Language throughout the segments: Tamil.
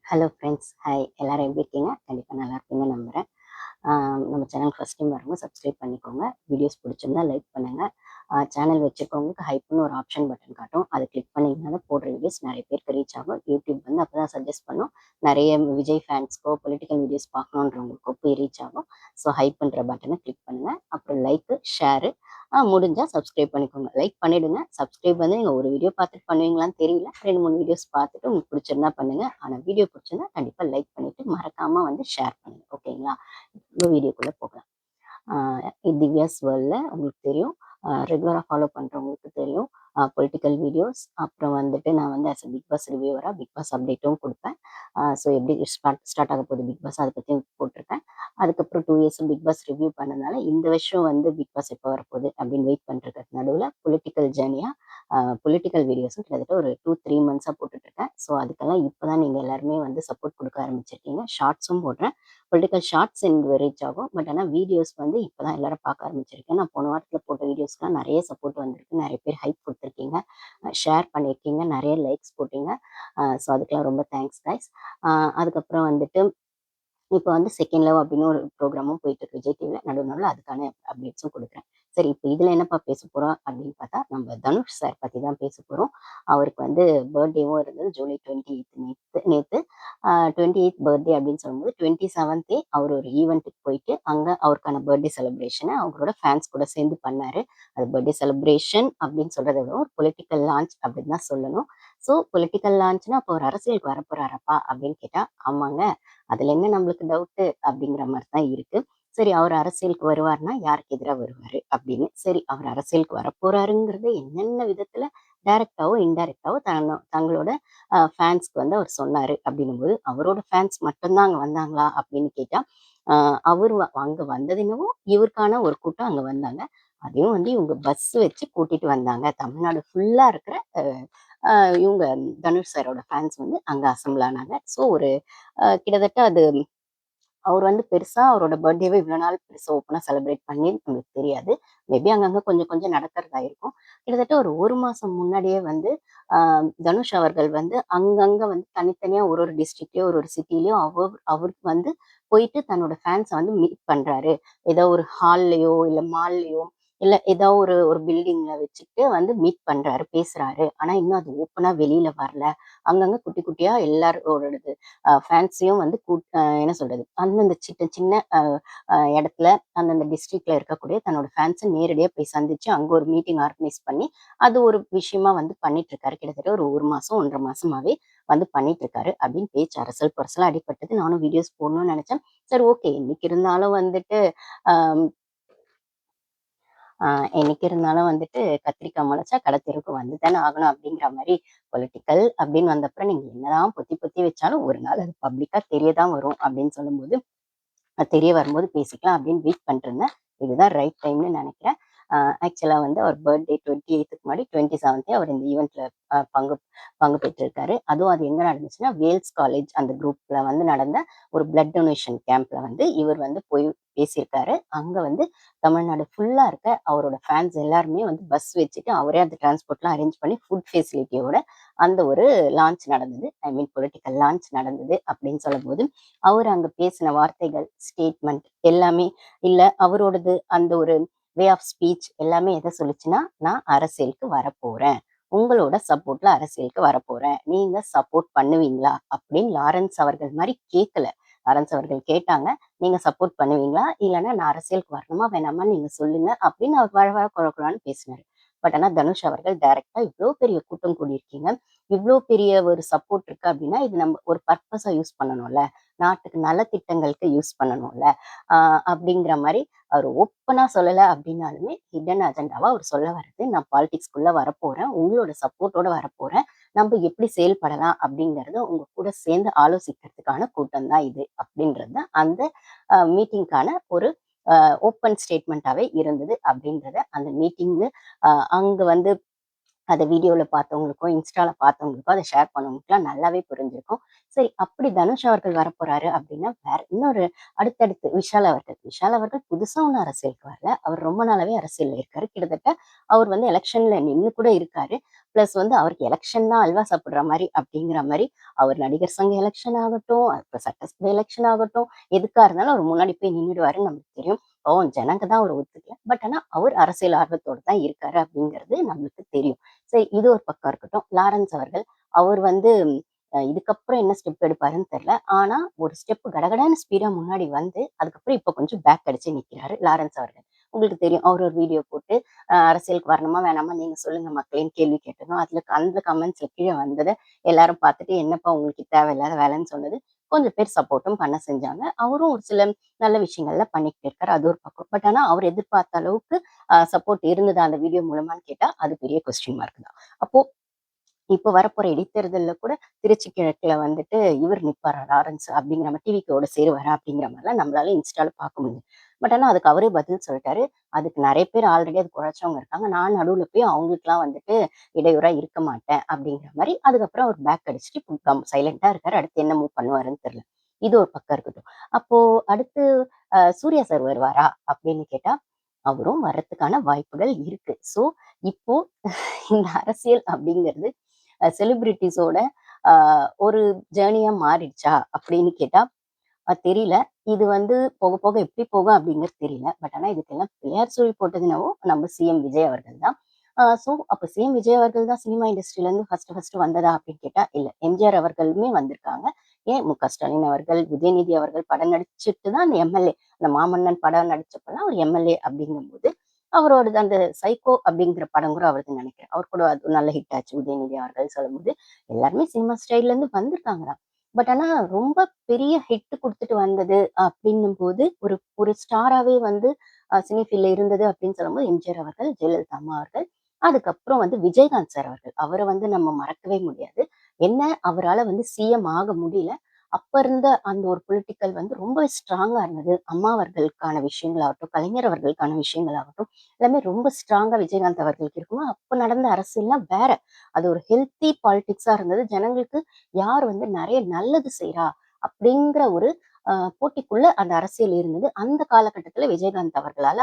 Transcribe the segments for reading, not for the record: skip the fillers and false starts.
ஹலோ ஃப்ரெண்ட்ஸ், ஹாய் எல்லாரும் எப்படி இருக்கீங்க? கண்டிப்பாக நல்லா இருப்பீங்கன்னு நம்புகிறேன். நம்ம சேனல் ஃபஸ்ட் டைம் வரவங்க சப்ஸ்கிரைப் பண்ணிக்கோங்க. வீடியோஸ் பிடிச்சிருந்தா லைக் பண்ணுங்கள். சேனல் வச்சுருக்கவங்களுக்கு ஹைப்னு ஒரு ஆப்ஷன் பட்டன் காட்டும். அதை கிளிக் பண்ணிங்கன்னா தான் போடுற வீடியோஸ் நிறைய பேருக்கு ரீச் ஆகும். யூடியூப் வந்து அப்போ தான் சஜஸ்ட் பண்ணும். நிறைய விஜய் ஃபேன்ஸ்க்கோ பொலிட்டிக்கல் வீடியோஸ் பார்க்கணுன்றவங்களுக்கோ போய் ரீச் ஆகும். ஸோ ஹைப்புன்ற பட்டனை கிளிக் பண்ணுங்கள். அப்புறம் லைக்கு, ஷேரு, முடிஞ்சால் சப்ஸ்கிரைப் பண்ணிக்கோங்க. லைக் பண்ணிவிடுங்க. சப்ஸ்கிரைப் வந்து நீங்கள் ஒரு வீடியோ பார்த்துட்டு பண்ணுவீங்களான்னு தெரியல. 2-3 வீடியோஸ் பார்த்துட்டு உங்களுக்கு பிடிச்சிருந்தா பண்ணுங்கள். ஆனால் வீடியோ பிடிச்சிருந்தா கண்டிப்பாக லைக் பண்ணிவிட்டு மறக்காமல் வந்து ஷேர் பண்ணுங்கள். ஓகேங்களா? இப்போ வீடியோக்குள்ளே போகலாம். திவ்யாஸ் வேர்ல்டில் உங்களுக்கு தெரியும், ரெகுலராக ஃபாலோ பண்ணுறவங்களுக்கு தெரியும். பொலிட்டிக்கல் வீடியோஸ், அப்புறம் வந்துட்டு நான் வந்து ஆஸ் அ பிக் பாஸ் ரிவ்யூவராக பிக் பாஸ் அப்டேட்டும் கொடுப்பேன். ஸோ எப்படி ஸ்டார்ட் ஆக போகுது பிக் பாஸ், அதை பற்றியும் போட்டிருக்கேன். அதுக்கப்புறம் 2 இயர்ஸும் பிக் பாஸ் ரிவ்யூ பண்ணதுனால இந்த வருஷம் வந்து பிக் பாஸ் எப்போ வரப்போகுது அப்படின்னு வெயிட் பண்ணிருக்கிறது நடுவில் பொலிட்டிக்கல் ஜேர்னியாக பொலிட்டிக்கல் வீடியோஸும் கிட்டத்தட்ட ஒரு 2-3 மந்த்ஸாக போட்டுட்ருக்கேன். ஸோ அதுக்கெல்லாம் இப்போ தான் நீங்கள் எல்லாருமே வந்து சப்போர்ட் கொடுக்க ஆரம்பிச்சிருக்கீங்க. ஷார்ட்ஸும் போடுறேன். பொலிட்டிக்கல் ஷார்ட்ஸ் எனக்கு ரீச் ஆகும். பட் ஆனால் வீடியோஸ் வந்து இப்போ தான் எல்லாரும் பார்க்க ஆரம்பிச்சிருக்கேன். நான் போன வாரத்தில் போட்ட வீடியோஸ்க்குலாம் நிறைய சப்போர்ட் வந்திருக்கு. நிறைய பேர் ஹைப் கொடுத்துருக்கீங்க, ஷேர் பண்ணியிருக்கீங்க, நிறைய லைக்ஸ் போட்டீங்க. ஸோ அதுக்கெல்லாம் ரொம்ப தேங்க்ஸ் கைஸ். அதுக்கப்புறம் வந்துட்டு இப்போ வந்து செகண்ட் லவ் அப்படின்னு ஒரு ப்ரோக்ராமும் போயிட்டு இருக்கு விஜய் டிவியில். நடுவில் அதுக்கான அப்டேட்ஸும் கொடுக்குறேன். சரி, இப்போ இதில் என்னப்பா பேச போகிறோம் அப்படின்னு பார்த்தா, நம்ம தனுஷ் சார் பற்றி தான் பேச போகிறோம். அவருக்கு வந்து பர்த்டேவும் இருந்தது ஜூலை 28 நேற்று 28th பர்த்டே அப்படின்னு சொல்லும்போது 27th அவர் ஒரு ஈவெண்ட்டுக்கு போயிட்டு அங்கே அவருக்கான பர்த்டே செலிப்ரேஷனை அவங்களோட ஃபேன்ஸ் கூட சேர்ந்து பண்ணார். அது பர்த்டே செலிப்ரேஷன் அப்படின்னு சொல்கிறத விட ஒரு பொலிட்டிக்கல் லான்ச் அப்படின்னு தான் சொல்லணும். ஸோ பொலிட்டிக்கல் லான்ச்னா அப்போ ஒரு அரசியலுக்கு வரப்போறாரப்பா அப்படின்னு கேட்டால் ஆமாங்க, அதுல என்ன நம்மளுக்கு டவுட்டு அப்படிங்கிற மாதிரி தான் இருக்கு. சரி, அவர் அரசியலுக்கு வருவார்னா யாருக்கு எதிராக வருவாரு அப்படின்னு. சரி, அவர் அரசியலுக்கு வரப்போறாருங்கிறது என்னென்ன விதத்துல டைரக்டாவோ இன்டைரக்டாவோ தங்களோட ஃபேன்ஸ்க்கு வந்து அவர் சொன்னாரு அப்படின்னும் போது, அவரோட ஃபேன்ஸ் மட்டும்தான் அங்க வந்தாங்களா அப்படின்னு கேட்டா, அவர் அங்க வந்தது என்னவோ இவருக்கான ஒரு கூட்டம் அங்க வந்தாங்க. அதையும் வந்து இவங்க பஸ் வச்சு கூட்டிட்டு வந்தாங்க. தமிழ்நாடு ஃபுல்லா இருக்கிற இவங்க தனுஷ் சாரோட ஃபேன்ஸ் வந்து அங்க அசம்பிள் ஆனாங்க. ஸோ ஒரு கிட்டத்தட்ட அது அவர் வந்து பெருசா அவரோட பர்த்டேவை இவ்வளோ நாள் பெருசா ஓப்பனா செலிப்ரேட் பண்ணி நம்மளுக்கு தெரியாது. மேபி அங்கங்க கொஞ்சம் கொஞ்சம் நடக்கிறதா இருக்கும். கிட்டத்தட்ட ஒரு 1 மாசம் முன்னாடியே வந்து ஆ தனுஷ் அவர்கள் வந்து அங்கங்க வந்து தனித்தனியா ஒரு ஒரு டிஸ்ட்ரிக்ட்லயோ, ஒரு ஒரு சிட்டிலயும் அவருக்கு வந்து போயிட்டு தன்னோட ஃபேன்ஸ வந்து மீட் பண்றாரு. ஏதோ ஒரு ஹால்லயோ, இல்ல மால்லயோ, இல்ல ஏதோ ஒரு ஒரு பில்டிங்ல வச்சுட்டு வந்து மீட் பண்றாரு, பேசுறாரு. ஆனா இன்னும் அது ஓப்பனா வெளியில வரல. அங்கங்க குட்டி குட்டியா எல்லாரோடது ஃபேன்ஸையும் வந்து என்ன சொல்றது, அந்தந்த சின்ன சின்ன இடத்துல அந்தந்த டிஸ்ட்ரிக்ட்ல இருக்கக்கூடிய தன்னோட ஃபேன்ஸை நேரடியாக போய் சந்திச்சு அங்கே ஒரு மீட்டிங் ஆர்கனைஸ் பண்ணி அது ஒரு விஷயமா வந்து பண்ணிட்டு இருக்காரு. கிட்டத்தட்ட ஒரு 1 மாசம் 1.5 மாசமாவே வந்து பண்ணிட்டு இருக்காரு அப்படின்னு பேச்சு அரசல் பரசலா அடிபட்டது. நானும் வீடியோஸ் போடணும்னு நினைச்சேன். சரி, ஓகே, இன்னைக்கு இருந்தாலும் வந்துட்டு ஆஹ் என்னைக்கு இருந்தாலும் வந்துட்டு கத்திரிக்காய் முளைச்சா கடத்தெருவுக்கு வந்து தானே ஆகணும் அப்படிங்கிற மாதிரி பொலிட்டிக்கல் அப்படின்னு வந்தப்பறம் நீங்க என்னதான் பொத்தி பொத்தி வச்சாலும் ஒரு நாள் அது பப்ளிக்கா தெரியதான் வரும் அப்படின்னு சொல்லும்போது, அது தெரிய வரும்போது பேசிக்கலாம் அப்படின்னு வெயிட் பண்ணிட்டு இருந்தேன். இதுதான் ரைட் டைம்னு நினைக்கிறேன். ஆக்சுவலா வந்து அவர் பர்த்டே 28th முன்னாடி 27th அவர் இந்த ஈவெண்ட்ல பங்கு பங்கு பெற்றிருக்காரு. அதுவும் அது எங்க நடந்துச்சுன்னா வேல்ஸ் காலேஜ் அந்த குரூப்ல வந்து நடந்த ஒரு பிளட் டொனேஷன் கேம்ப்ல வந்து இவர் வந்து போய் பேசியிருக்காரு. அங்க வந்து தமிழ்நாடு ஃபுல்லா இருக்க அவரோட ஃபேன்ஸ் எல்லாருமே வந்து பஸ் வச்சுட்டு அவரே அந்த டிரான்ஸ்போர்ட்லாம் அரேஞ்ச் பண்ணி ஃபுட் ஃபெசிலிட்டியோட அந்த ஒரு லான்ச் நடந்தது. ஐ மீன் பொலிட்டிக்கல் லான்ச் நடந்தது அப்படின்னு சொல்லும்போது, அவர் அங்க பேசின வார்த்தைகள், ஸ்டேட்மெண்ட் எல்லாமே இல்ல அவரோடது அந்த ஒரு வே ஆஃப் ஸ்பீச் எல்லாமே எதை சொல்லுச்சுன்னா, நான் அரசியலுக்கு வரப்போறேன். உங்களோட சப்போர்ட்ல அரசியலுக்கு வரப்போறேன். நீங்க சப்போர்ட் பண்ணுவீங்களா? அப்படின்னு லாரன்ஸ் அவர்கள் மாரி கேட்கல. லாரன்ஸ் அவர்கள் கேட்டாங்க, நீங்க சப்போர்ட் பண்ணுவீங்களா? இல்லன்னா நான் அரசியலுக்கு வரணுமா வேணாமான்னு நீங்க சொல்லுங்க அப்படின்னு அவர் வழ வழ கொழ கொழன்னு பேசினாரு. பட் ஆனா தனுஷ் அவர்கள் டைரக்ட்டா இவ்ளோ பெரிய கூட்டம் கூடியிருக்கீங்க. இவ்ளோ பெரிய ஒரு சப்போர்ட் இருக்கு அப்படின்னா, இது நம்ம ஒரு பர்ப்பஸா யூஸ் பண்ணணும்ல. நாட்டுக்கு நலத்திட்டங்களுக்கு யூஸ் பண்ணணும்ல. அப்படிங்கிற மாரி அவர் ஓப்பனா சொல்லல அப்படின்னாலுமே, ஹிடன் அஜெண்டாவா அவர் சொல்ல வர்றது, நான் பாலிடிக்ஸ்குள்ள வரப்போறேன். உங்களோட சப்போர்ட்டோட வரப்போறேன். நம்ம எப்படி செயல்படலாம் அப்படிங்கிறத உங்க கூட சேர்ந்து ஆலோசிக்கிறதுக்கான கூட்டம் தான் இது. அப்படின்றது தான் அந்த மீட்டிங்க்கான ஒரு ஓப்பன் ஸ்டேட்மெண்ட்டாவே இருந்தது அப்படின்றத அந்த மீட்டிங்கு அங்க வந்து அத வீடியோல பார்த்தவங்களுக்கோ, இன்ஸ்டால பார்த்தவங்களுக்கோ அத ஷேர் பண்ணவங்களுக்குலாம் நல்லாவே புரிஞ்சிருக்கும். சரி அப்படி தனுஷ் அவர்கள் வரப்போறாரு அப்படின்னா, வேற இன்னொரு அடுத்தடுத்து விஷால் அவர்கள். விஷால் அவர்கள் புதுசா ஒண்ணும் அரசியலுக்கு வரல. அவர் ரொம்ப நாளாவே அரசியல்ல இருக்காரு. கிட்டத்தட்ட அவர் வந்து எலக்ஷன்ல நின்னு கூட இருக்காரு. பிளஸ் வந்து அவருக்கு எலக்ஷன் தான் அல்வா சாப்பிடுற மாரி அப்படிங்கிற மாரி, அவர் நடிகர் சங்க எலக்ஷன் ஆகட்டும், இப்ப சட்டசபை எலக்ஷன் ஆகட்டும், எதுக்கா இருந்தாலும் அவர் முன்னாடி போய் நின்னுடுவாருன்னு நமக்கு தெரியும். ஜனங்க தான் அவர ஒத்துக்கல. பட் ஆனா அவர் அரசியல் ஆர்வத்தோட தான் இருக்காரு அப்படிங்கிறது நம்மளுக்கு தெரியும். சரி இது ஒரு பக்கம் இருக்கட்டும். லாரன்ஸ் அவர்கள், அவர் வந்து இதுக்கப்புறம் என்ன ஸ்டெப் எடுப்பாருன்னு தெரியல. ஆனா ஒரு ஸ்டெப் கடகடன்னு ஸ்பீடா முன்னாடி வந்து, அதுக்கப்புறம் இப்ப கொஞ்சம் பேக் அடிச்சு நிக்கிறாரு லாரன்ஸ் அவர்கள். உங்களுக்கு தெரியும். அவர் ஒரு வீடியோ போட்டு அரசியலுக்கு வரணுமா வேணாமா நீங்க சொல்லுங்க மக்களேன்னு கேள்வி கேட்டதும், அந்த கமெண்ட்ஸ்ல கீழ வந்தத எல்லாரும் பார்த்துட்டு, என்னப்பா உங்களுக்கு தேவையில்லாத வேலைன்னு சொன்னது, கொஞ்சம் பேர் சப்போர்ட்டும் பண்ண செஞ்சாங்க. அவரும் ஒரு சில நல்ல விஷயங்கள்ல பண்ணிக்கிட்டு இருக்காரு. அது ஒரு பக்கம். பட் ஆனா அவர் எதிர்பார்த்த அளவுக்கு சப்போர்ட் இருந்ததா அந்த வீடியோ மூலமான்னு கேட்டா, அது பெரிய கொஸ்டின் மார்க் தான். அப்போ இப்ப வரப்போற இடைத்தேர்தல்ல கூட திருச்சி கிழக்குல வந்துட்டு இவர் நிப்பாரா லாரன்ஸ் அப்படிங்கிற மாரி டிவிகேவோட சேருவாரா அப்படிங்கிற மாரிலாம் நம்மளால இன்ஸ்டால பார்க்க முடியுது. பட் ஆனா அதுக்கு அவரே பதில் சொல்லிட்டாரு. அதுக்கு நெறைய பேர் ஆல்ரெடி அதுக்கு உழைச்சவங்க இருக்காங்க. நான் நடுவுல போய் அவங்களுக்கெல்லாம் வந்துட்டு இடையூறா இருக்க மாட்டேன் அப்படிங்கிற மாரி அதுக்கப்புறம் அவர் பேக் அடிச்சுட்டு இப்ப சைலன்ட்டா இருக்காரு. அடுத்து என்ன மூவ் பண்ணுவாருன்னு தெரியல. இது ஒரு பக்கம் இருக்கட்டும். அப்போ அடுத்து சூர்யா சார் வருவாரா அப்படின்னு கேட்டா, அவரும் வர்றதுக்கான வாய்ப்புகள் இருக்கு. ஸோ இப்போ இந்த அரசியல் அப்படிங்கிறது செலிபிரிட்டீஸோட அ ஒரு ஜேர்னியா மாறிடுச்சா அப்படின்னு கேட்டா, தெரியல. இது வந்து போக போக எப்படி போகும் அப்படிங்கிறது தெரியல. பட் ஆனா இதுக்கெல்லாம் பிள்ளையார் சுழி போட்டது என்னவோ நம்ம சிஎம் விஜய் அவர்கள் தான். அப்ப சிஎம் விஜய் அவர்கள் தான் சினிமா இண்டஸ்ட்ரியிலேருந்து ஃபர்ஸ்ட் வந்ததா அப்படின்னு கேட்டா, இல்ல. எம்ஜிஆர் அவர்களுமே வந்திருக்காங்க. ஏன் மு.க. ஸ்டாலின் அவர்கள், உதயநிதி அவர்கள் படம் நடிச்சுட்டு தான் அந்த எம்எல்ஏ அந்த மாமன்னன் படம் நடிச்சப்பலாம் அவர் எம்எல்ஏ அப்படிங்கும்போது, அவரோடது அந்த சைக்கோ அப்படிங்கிற படம் கூட அவரதுன்னு நினைக்கிறேன். அவர் கூட அது நல்ல ஹிட் ஆச்சு. உதயநிதி அவர்கள் சொல்லும்போது, எல்லாருமே சினிமா ஸ்டைல்லேருந்து வந்திருக்காங்க தான். பட் ஆனா ரொம்ப பெரிய ஹிட் குடுத்துட்டு வந்தது அப்படின்னும்போது, ஒரு ஒரு ஸ்டாராவே வந்து சினி ஃபீல்ட்ல இருந்தது அப்படின்னு சொல்லும்போது எம்ஜிஆர் அவர்கள், ஜெயலலிதா அம்மா அவர்கள். அதுக்கப்புறம் வந்து விஜயகாந்த் சார் அவர்கள். அவர வந்து நம்ம மறக்கவே முடியாது. என்ன அவரால வந்து சிஎம் ஆக முடியல. அப்ப இருந்த அந்த ஒரு பொலிட்டிக்கல் வந்து ரொம்ப ஸ்ட்ராங்கா இருந்தது. அம்மா அவர்களுக்கான விஷயங்களாகட்டும், கலைஞர் அவர்களுக்கான விஷயங்களாகட்டும், எல்லாமே ரொம்ப ஸ்ட்ராங்கா விஜயகாந்த் அவர்களுக்கு இருக்கும். அப்ப நடந்த அரசியல்லாம் வேற. அது ஒரு ஹெல்த்தி பாலிடிக்ஸா இருந்தது. ஜனங்களுக்கு யார் வந்து நெறைய நல்லது செய்றா? அப்படிங்கிற ஒரு போட்டிக்குள்ள அந்த அரசியல் இருந்தது. அந்த காலகட்டத்தில விஜயகாந்த் அவர்களால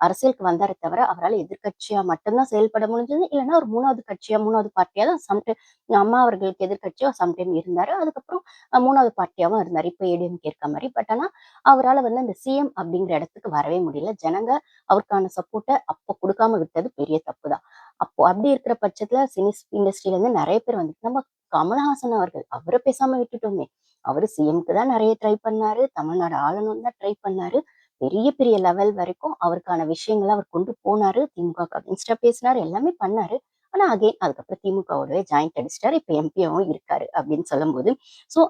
அரசியலுக்கு வந்தாரே தவிர, அவரால எதிர்க்கட்சியா மட்டும் தான் செயல்பட முடிஞ்சது. இல்லன்னா ஒரு 3வது கட்சியா, 3வது பார்ட்டியா தான் அம்மா அவர்களுக்கு எதிர்க்கட்சியா சம்டைம் இருந்தாரு. அதுக்கப்புறம் 3வது பார்ட்டியாவும் இருந்தாரு. இப்ப ஏடிஎம்கே இருக்க மாரி. பட் ஆனா, அவரால வந்து அந்த சிஎம் அப்படிங்கிற இடத்துக்கு வரவே முடியல. ஜனங்க அவருக்கான சப்போர்ட்ட அப்ப குடுக்காம விட்டது பெரிய தப்பு தான். அப்போ அப்படி இருக்கிற பட்சத்தில சினி இண்டஸ்ட்ரியில இருந்து நெறைய பேர் வந்து நம்ம கமலஹாசன் அவர்கள், அவர பேசாம விட்டுட்டோமே! அவரு சிஎம்க்கு தான் நெறைய ட்ரை பண்ணாரு. தமிழ்நாடு ஆளணும்னு தான் ட்ரை பண்ணாரு. பெரிய பெரிய லெவல் வரைக்கும் அவருக்கான விஷயங்கள அவர் கொண்டு போனாரு. திமுகவுக்கு அகைன்ஸ்டா பேசினாரு. எல்லாமே பண்ணாரு. ஆனா அதுக்கப்புறம் திமுகவோடவே ஜாயிண்ட் அடிச்சுட்டாரு. இப்ப எம்பியாவும் இருக்காரு அப்படின்னு சொல்லும்போது,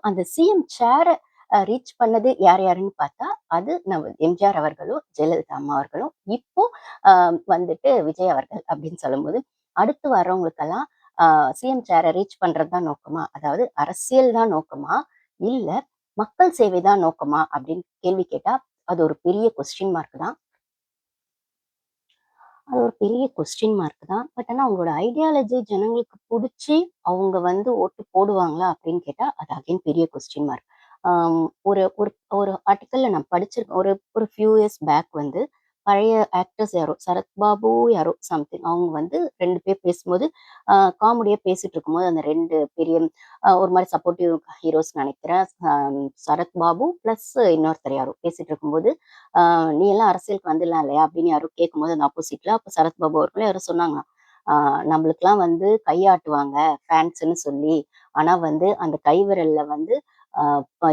அந்த சிஎம் சேர ரீச் பண்ணது யார் யாருன்னு பார்த்தா, அது நம்ம எம்ஜிஆர் அவர்களும், ஜெயலலிதா அம்மா அவர்களும், இப்போ அ வந்துட்டு விஜய் அவர்கள் அப்படின்னு சொல்லும்போது, அடுத்து வர்றவங்களுக்கெல்லாம் அ சிஎம் சேர ரீச் பண்றது தான் நோக்கமா? அதாவது அரசியல் தான் நோக்கமா? இல்ல மக்கள் சேவை தான் நோக்கமா? அப்படின்னு கேள்வி கேட்டா, அது ஒரு பெரிய கொஸ்டின் மார்க் தான். அது ஒரு பெரிய கொஸ்டின் மார்க் தான். பட் ஆனா அவங்களோட ஐடியாலஜி ஜனங்களுக்கு புடிச்சு, அவங்க வந்து ஓட்டு போடுவாங்களா? அப்படின்னு கேட்டா, அது அகைன் பெரிய கொஸ்டின் மார்க். ஆம் ஒரு ஒரு ஒரு ஆர்டிக்கல்ல நான் படிச்சிருக்கேன். ஒரு ஒரு ஃபியூ இயர்ஸ் பேக் வந்து பழைய ஆக்டர்ஸ் யாரோ, சரத்பாபு யாரோ சம்திங் அவங்க வந்து 2 பேர் பேசும்போது, காமெடியா பேசிட்டு இருக்கும்போது, அந்த 2 பெரிய ஒரு மாரி சப்போர்ட்டிவ் ஹீரோஸ் நெனைக்கிறேன். சரத்பாபு பிளஸ் இன்னொருத்தர் யாரோ பேசிட்டு இருக்கும்போது, ஆ "நீ எல்லாம் அரசியலுக்கு வந்துடலாம் இல்லையா?" அப்படின்னு யாரோ கேட்கும்போது அந்த ஆப்போசிட்ல அப்ப சரத்பாபு அவர்களோ யாரோ சொன்னாங்களாம். "ஆ நம்மளுக்கெல்லாம் வந்து கையாட்டுவாங்க ஃபேன்ஸ்ன்னு சொல்லி. ஆனா வந்து அந்த கை விரல்ல வந்து ஆ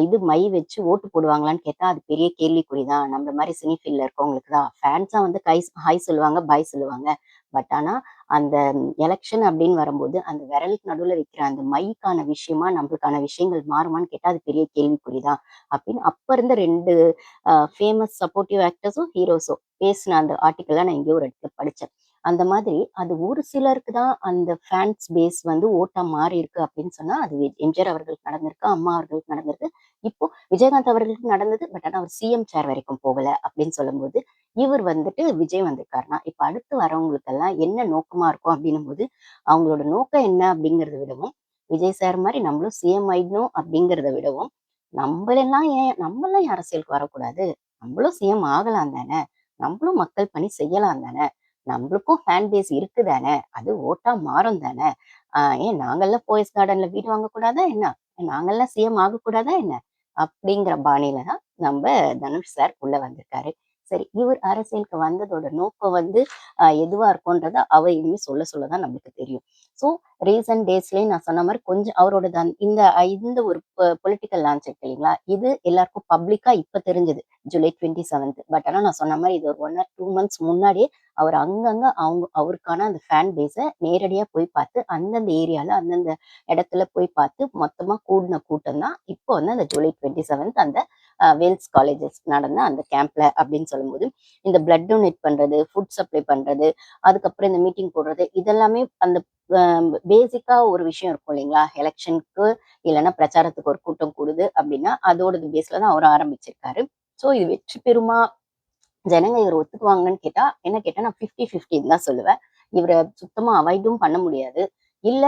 இது மை வச்சு ஓட்டு போடுவாங்களான்னு கேட்டா, அது பெரிய கேள்விக்குறி தான். நம்மள மாரி சினி ஃபீல்ட்ல இருக்கவங்களுக்கு தான். ஃபேன்ஸா வந்து ஹாய் சொல்லுவாங்க, பாய் சொல்லுவாங்க. பட் ஆனா அந்த எலக்ஷன் அப்படின்னு வரும்போது, அந்த விரலுக்கு நடுவுல வைக்கிற அந்த மைக்கான விஷயமா, நம்மளுக்கான விஷயங்கள் மாறுமான்னு கேட்டா, அது பெரிய கேள்விக்குறி தான்." அப்படின்னு அப்ப இருந்த 2 ஃபேமஸ் சப்போர்ட்டிவ் ஆக்டர்ஸும், ஹீரோஸும் பேசின அந்த ஆர்டிக்கிள்ல நான் எங்கேயோ ஒரு இடத்துல படிச்சேன். அந்த மாதிரி அது ஒரு சிலருக்கு தான் அந்த ஃபேன்ஸ் பேஸ் வந்து ஓட்டா மாறியிருக்கு அப்படின்னு சொன்னா, அது எம்ஜிஆர் அவர்களுக்கு நடந்திருக்கு, அம்மா அவர்களுக்கு நடந்திருக்கு. இப்போ விஜயகாந்த் அவர்களுக்கு நடந்தது. பட் ஆனா அவர் சிஎம் சேர் வரைக்கும் போகல அப்படின்னு சொல்லும்போது, இவர் வந்துட்டு விஜய் வந்திருக்காருன்னா, இப்ப அடுத்து வரவங்களுக்கெல்லாம் என்ன நோக்கமா இருக்கும் அப்படின்னும் போது, அவங்களோட நோக்கம் என்ன அப்படிங்கிறத விடவும், விஜய் சார் மாரி நம்மளும் சிஎம் ஆயிடணும் அப்படிங்கிறத விடவும், நம்மலாம் ஏன் அரசியலுக்கு வரக்கூடாது? நம்மளும் சிஎம் ஆகலாம் தானே! நம்மளும் மக்கள் பணி செய்யலாம் தானே! நம்மளுக்கும் ஃபேன் பேஸ் இருக்கு தானே! அது ஓட்டா மாறும் தானே! ஏன் நாங்கலாம் போயஸ் கார்டன்ல வீடு வாங்கக்கூடாதா என்ன? நாங்கலாம் சிஎம் ஆகக்கூடாதா என்ன? அப்படிங்கிற பாணியில தான் நம்ப தனுஷ் சார் உள்ள வந்திருக்காரு. சரி, இவர் அரசியலுக்கு வந்ததோட நோக்கம் வந்து எதுவா இருக்கும்ன்றத அவர் இனிமே சொல்ல சொல்ல தான் நம்மளுக்கு தெரியும். ஸோ ரீசென்ட் டேஸ்லயே நான் சொன்ன மாரி கொஞ்சம் அவரோடது இந்த ஒரு பொலிட்டிக்கல் லான்ச் இருக்கு இல்லைங்களா? இது எல்லாருக்கும் பப்ளிக்கா இப்ப தெரிஞ்சது. ஜூலை 27த். பட் ஆனா நான் சொன்ன மாரி இது ஒரு 1 ஆர் 2 மந்த்ஸ் முன்னாடியே அவர் அங்கங்க அவருக்கான அந்த ஃபேன் பேஸ நேரடியா போய் பார்த்து, அந்தந்த ஏரியால, அந்தந்த இடத்துல போய் பார்த்து மொத்தமா கூடுன கூட்டம் தான் இப்போ வந்து அந்த ஜூலை 27த் அந்த வேல்ஸ் காலேஜஸ் நடந்த அந்த கேம்ப்ல அப்படின்னு சொல்லும்போது, இந்த பிளட் டொனேட் பண்றது, ஃபுட் சப்ளை பண்றது, அதுக்கப்புறம் இந்த மீட்டிங் போடுறது, இதெல்லாமே அந்த அ பேசிக்கா ஒரு விஷயம் இருக்கும் இல்லைங்களா? எலக்ஷனுக்கு இல்லைன்னா பிரச்சாரத்துக்கு ஒரு கூட்டம் கூடுது அப்படின்னா, அதோட பேஸ்ல தான் அவர் ஆரம்பிச்சிருக்காரு. ஸோ இது வெற்றி பெறுமா? ஜனங்க இவர ஒத்துக்குவாங்கன்னு கேட்டா, என்ன கேட்டா நான் 50-50ன்னு தான் சொல்லுவேன். இவர சுத்தமா அவாய்டும் பண்ண முடியாது. இல்ல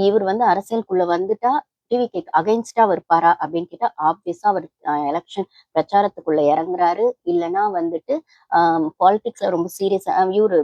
இவர் வந்து அரசியலுக்குள்ள வந்துட்டா, டிவிகேக்கு அகைன்ஸ்டா இருப்பாரா அப்படின்னு கேட்டா, ஆப்வியஸா அவர் எலக்ஷன் பிரச்சாரத்துக்குள்ள இறங்குறாரு. இல்லன்னா வந்துட்டு பாலிடிக்ஸ்ல ரொம்ப சீரியஸா இவரு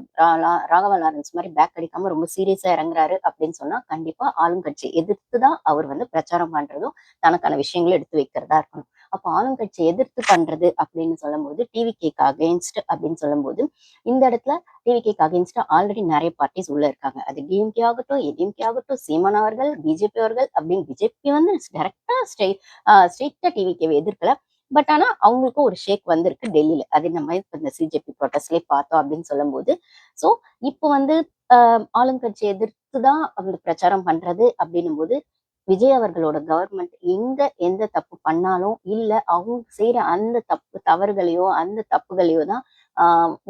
ராகவா லாரன்ஸ் மாரி பேக் அடிக்காம ரொம்ப சீரியஸா இறங்குறாரு அப்படின்னு சொன்னா, கண்டிப்பா ஆளுங்கட்சிய எதிர்த்து தான் அவர் வந்து பிரச்சாரம் பண்றதும், தனக்கான விஷயங்கள எடுத்து வைக்கிறதா இருக்கணும். அப்ப ஆளுங்கட்சிய எதிர்த்து பண்றது அப்படின்னு சொல்லும்போது, டிவிகேக்கு அகைன்ஸ்ட் அப்படின்னு சொல்லும்போது, இந்த இடத்துல டிவிகேக்கு அகைன்ஸ்டா ஆல்ரெடி நெறைய பார்ட்டிஸ் உள்ள இருக்காங்க. அது டிஎம்கே ஆகட்டும், ஏடிஎம்கே ஆகட்டும், சீமான் அவர்கள், பிஜேபி அவர்கள் அப்படின்னு பிஜேபி வந்து டைரக்டா ஸ்ட்ரெயிட்டா டிவிகேவை எதிர்க்கல. பட் ஆனா அவங்களுக்கும் ஒரு ஷேக் வந்திருக்கு டெல்லியில. அது நம்ம இப்ப இந்த சிஜேபி ப்ரொட்டஸ்ட்லயே பார்த்தோம் அப்படின்னு சொல்லும்போது, ஸோ இப்போ வந்து ஆளுங்கட்சிய எதிர்த்து தான் அவங்க பிரச்சாரம் பண்றது அப்படின்னும்போது, விஜய் அவர்களோட கவர்மெண்ட் எந்த தப்பு பண்ணாலும், இல்ல அவங்க செய்ற அந்த தவறுகளையோ, அந்த தப்புகளையோ தான் ஆ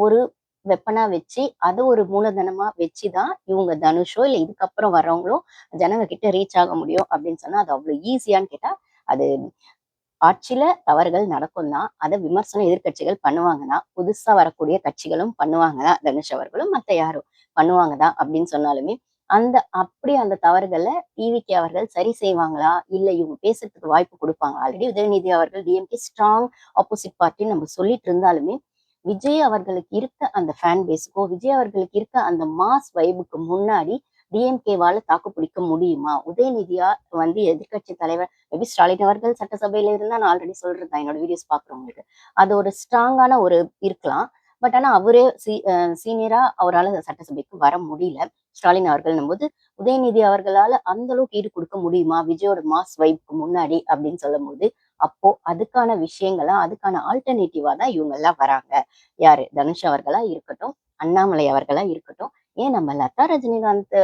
ஒரு வெப்பனா வச்சு, அத ஒரு மூலதனமா வச்சு தான் இவங்க தனுஷோ, இல்ல இதுக்கப்புறம் வர்றவங்களோ ஜனங்க கிட்ட ரீச் ஆக முடியும் அப்படின்னு சொன்னா, அது அவ்வளோ ஈஸியான்னு கேட்டா, அது ஆட்சியில தவறுகள் நடக்கும் தான். அத விமர்சனம் எதிர்க்கட்சிகள் பண்ணுவாங்க தான். புதுசா வரக்கூடிய கட்சிகளும் பண்ணுவாங்க தான். தனுஷ் அவர்களும் மத்த யாரும் பண்ணுவாங்க தான் அப்படின்னு சொன்னாலுமே, அந்த தவறுகள டிவிகே அவர்கள் சரி செய்வாங்களா? இல்ல இவங்க பேசுறதுக்கு வாய்ப்பு குடுப்பாங்களா? ஆல்ரெடி உதயநிதி அவர்கள் டிஎம்கே ஸ்ட்ராங் ஆப்போசிட் பார்ட்டின்னு நம்ம சொல்லிட்டு இருந்தாலுமே, விஜய் அவர்களுக்கு இருக்க அந்த ஃபேன் பேஸ்க்கோ, விஜய் அவர்களுக்கு இருக்க அந்த மாஸ் வைபுக்கு முன்னாடி டிஎம்கேவால தாக்கு பிடிக்க முடியுமா? உதயநிதியா வந்து எதிர்க்கட்சி தலைவர் மேபி ஸ்டாலின் அவர்கள் சட்டசபையில இருந்தா நான் ஆல்ரெடி சொல்றது தான் என்னோட வீடியோஸ் பார்க்குறவங்களுக்கு. அது ஒரு ஸ்ட்ராங்கான ஒரு இருக்கலாம். பட் ஆனா அவரே சீனியரா அவரால சட்டசபைக்கு வர முடியல. ஸ்டாலின் அவர்கள்ன்னும்போது, உதயநிதி அவர்களால அந்த அளவுக்கு ஈடு குடுக்க முடியுமா? விஜயோட மாஸ் வைப்க்கு முன்னாடி அப்படின்னு சொல்லும்போது, அப்போ அதுக்கான விஷயங்களா, அதுக்கான ஆல்டர்னேட்டிவா தான் இவங்கலாம் வராங்க. யாரு? தனுஷ் அவர்களா இருக்கட்டும், அண்ணாமலை அவர்களா இருக்கட்டும், ஏன் நம்ம லதா ரஜினிகாந்த்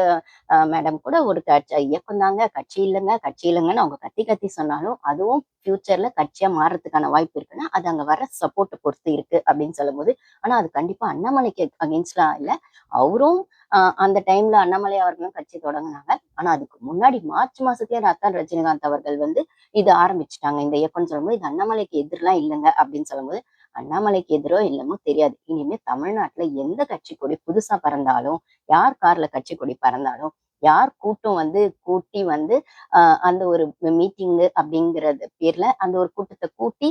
மேடம் கூட ஒரு இயக்கம் தாங்க, கட்சி இல்லங்க, கட்சி இல்லங்கன்னு அவங்க கத்தி கத்தி சொன்னாலும், அதுவும் ஃபியூச்சர்ல கட்சியா மாறுறதுக்கான வாய்ப்பு இருக்குன்னா, அது அங்க வர சப்போர்ட்ட பொறுத்து இருக்கு அப்படின்னு சொல்லும்போது, ஆனா அது கண்டிப்பா அண்ணாமலைக்கு அகைன்ஸ்ட்லாம் இல்ல. அவரும் அந்த டைம்ல அண்ணாமலை அவர்களும் கட்சி தொடங்குனாங்க. ஆனா அதுக்கு முன்னாடி மார்ச் மாசத்திலேயே ரத்தன் ரஜினிகாந்த் அவர்கள் வந்து இது ஆரம்பிச்சுட்டாங்க. இந்த இயக்கம்ன்னு சொல்லும்போது, இது அண்ணாமலைக்கு எதிர்லாம் இல்லங்க அப்படின்னு சொல்லும்போது, அண்ணாமலைக்கு எதிரோ என்னமோ தெரியாது. இனிமே தமிழ்நாட்டுல எந்த கட்சி கொடி புதுசா பறந்தாலும், யார் கார்ல கட்சி கொடி பறந்தாலும், யார் கூட்டம் வந்து கூட்டி வந்து அந்த ஒரு மீட்டிங்கு அப்படிங்கிறது பேர்ல அந்த ஒரு கூட்டத்த கூட்டி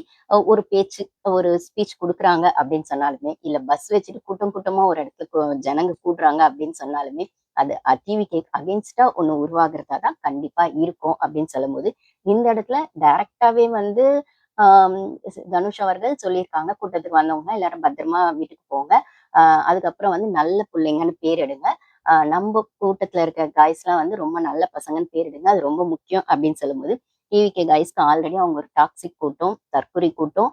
ஒரு பேச்சு, ஒரு ஸ்பீச் குடுக்குறாங்க அப்படின்னு சொன்னாலுமே, இல்ல பஸ் வச்சுட்டு கூட்டம் கூட்டமா ஒரு இடத்துல ஜனங்க கூடுறாங்க அப்படின்னு சொன்னாலுமே, அது டிவிக்கு அகைன்ஸ்டா ஒண்ணு உருவாகுறதா தான் கண்டிப்பா இருக்கும் அப்படின்னு சொல்லும்போது, இந்த இடத்துல டைரக்டாவே வந்து ஆம், தனுஷ் அவர்கள் சொல்லியிருக்காங்க, கூட்டத்துக்கு வந்தவங்க எல்லாரும் பத்திரமா வீட்டுக்கு போங்க. அதுக்கப்புறம் வந்து நல்ல புள்ளைங்கன்னு பேர் எடுங்க. நம்ப கூட்டத்துல இருக்க காய்ஸ்லாம் வந்து ரொம்ப நல்ல பசங்கன்னு பேர் எடுங்க. அது ரொம்ப முக்கியம் அப்படின்னு சொல்லும்போது, டிவிகே காய்ஸ்க்கு ஆல்ரெடி அவங்க ஒரு டாக்ஸிக் கூட்டம், தற்குறி கூட்டம்,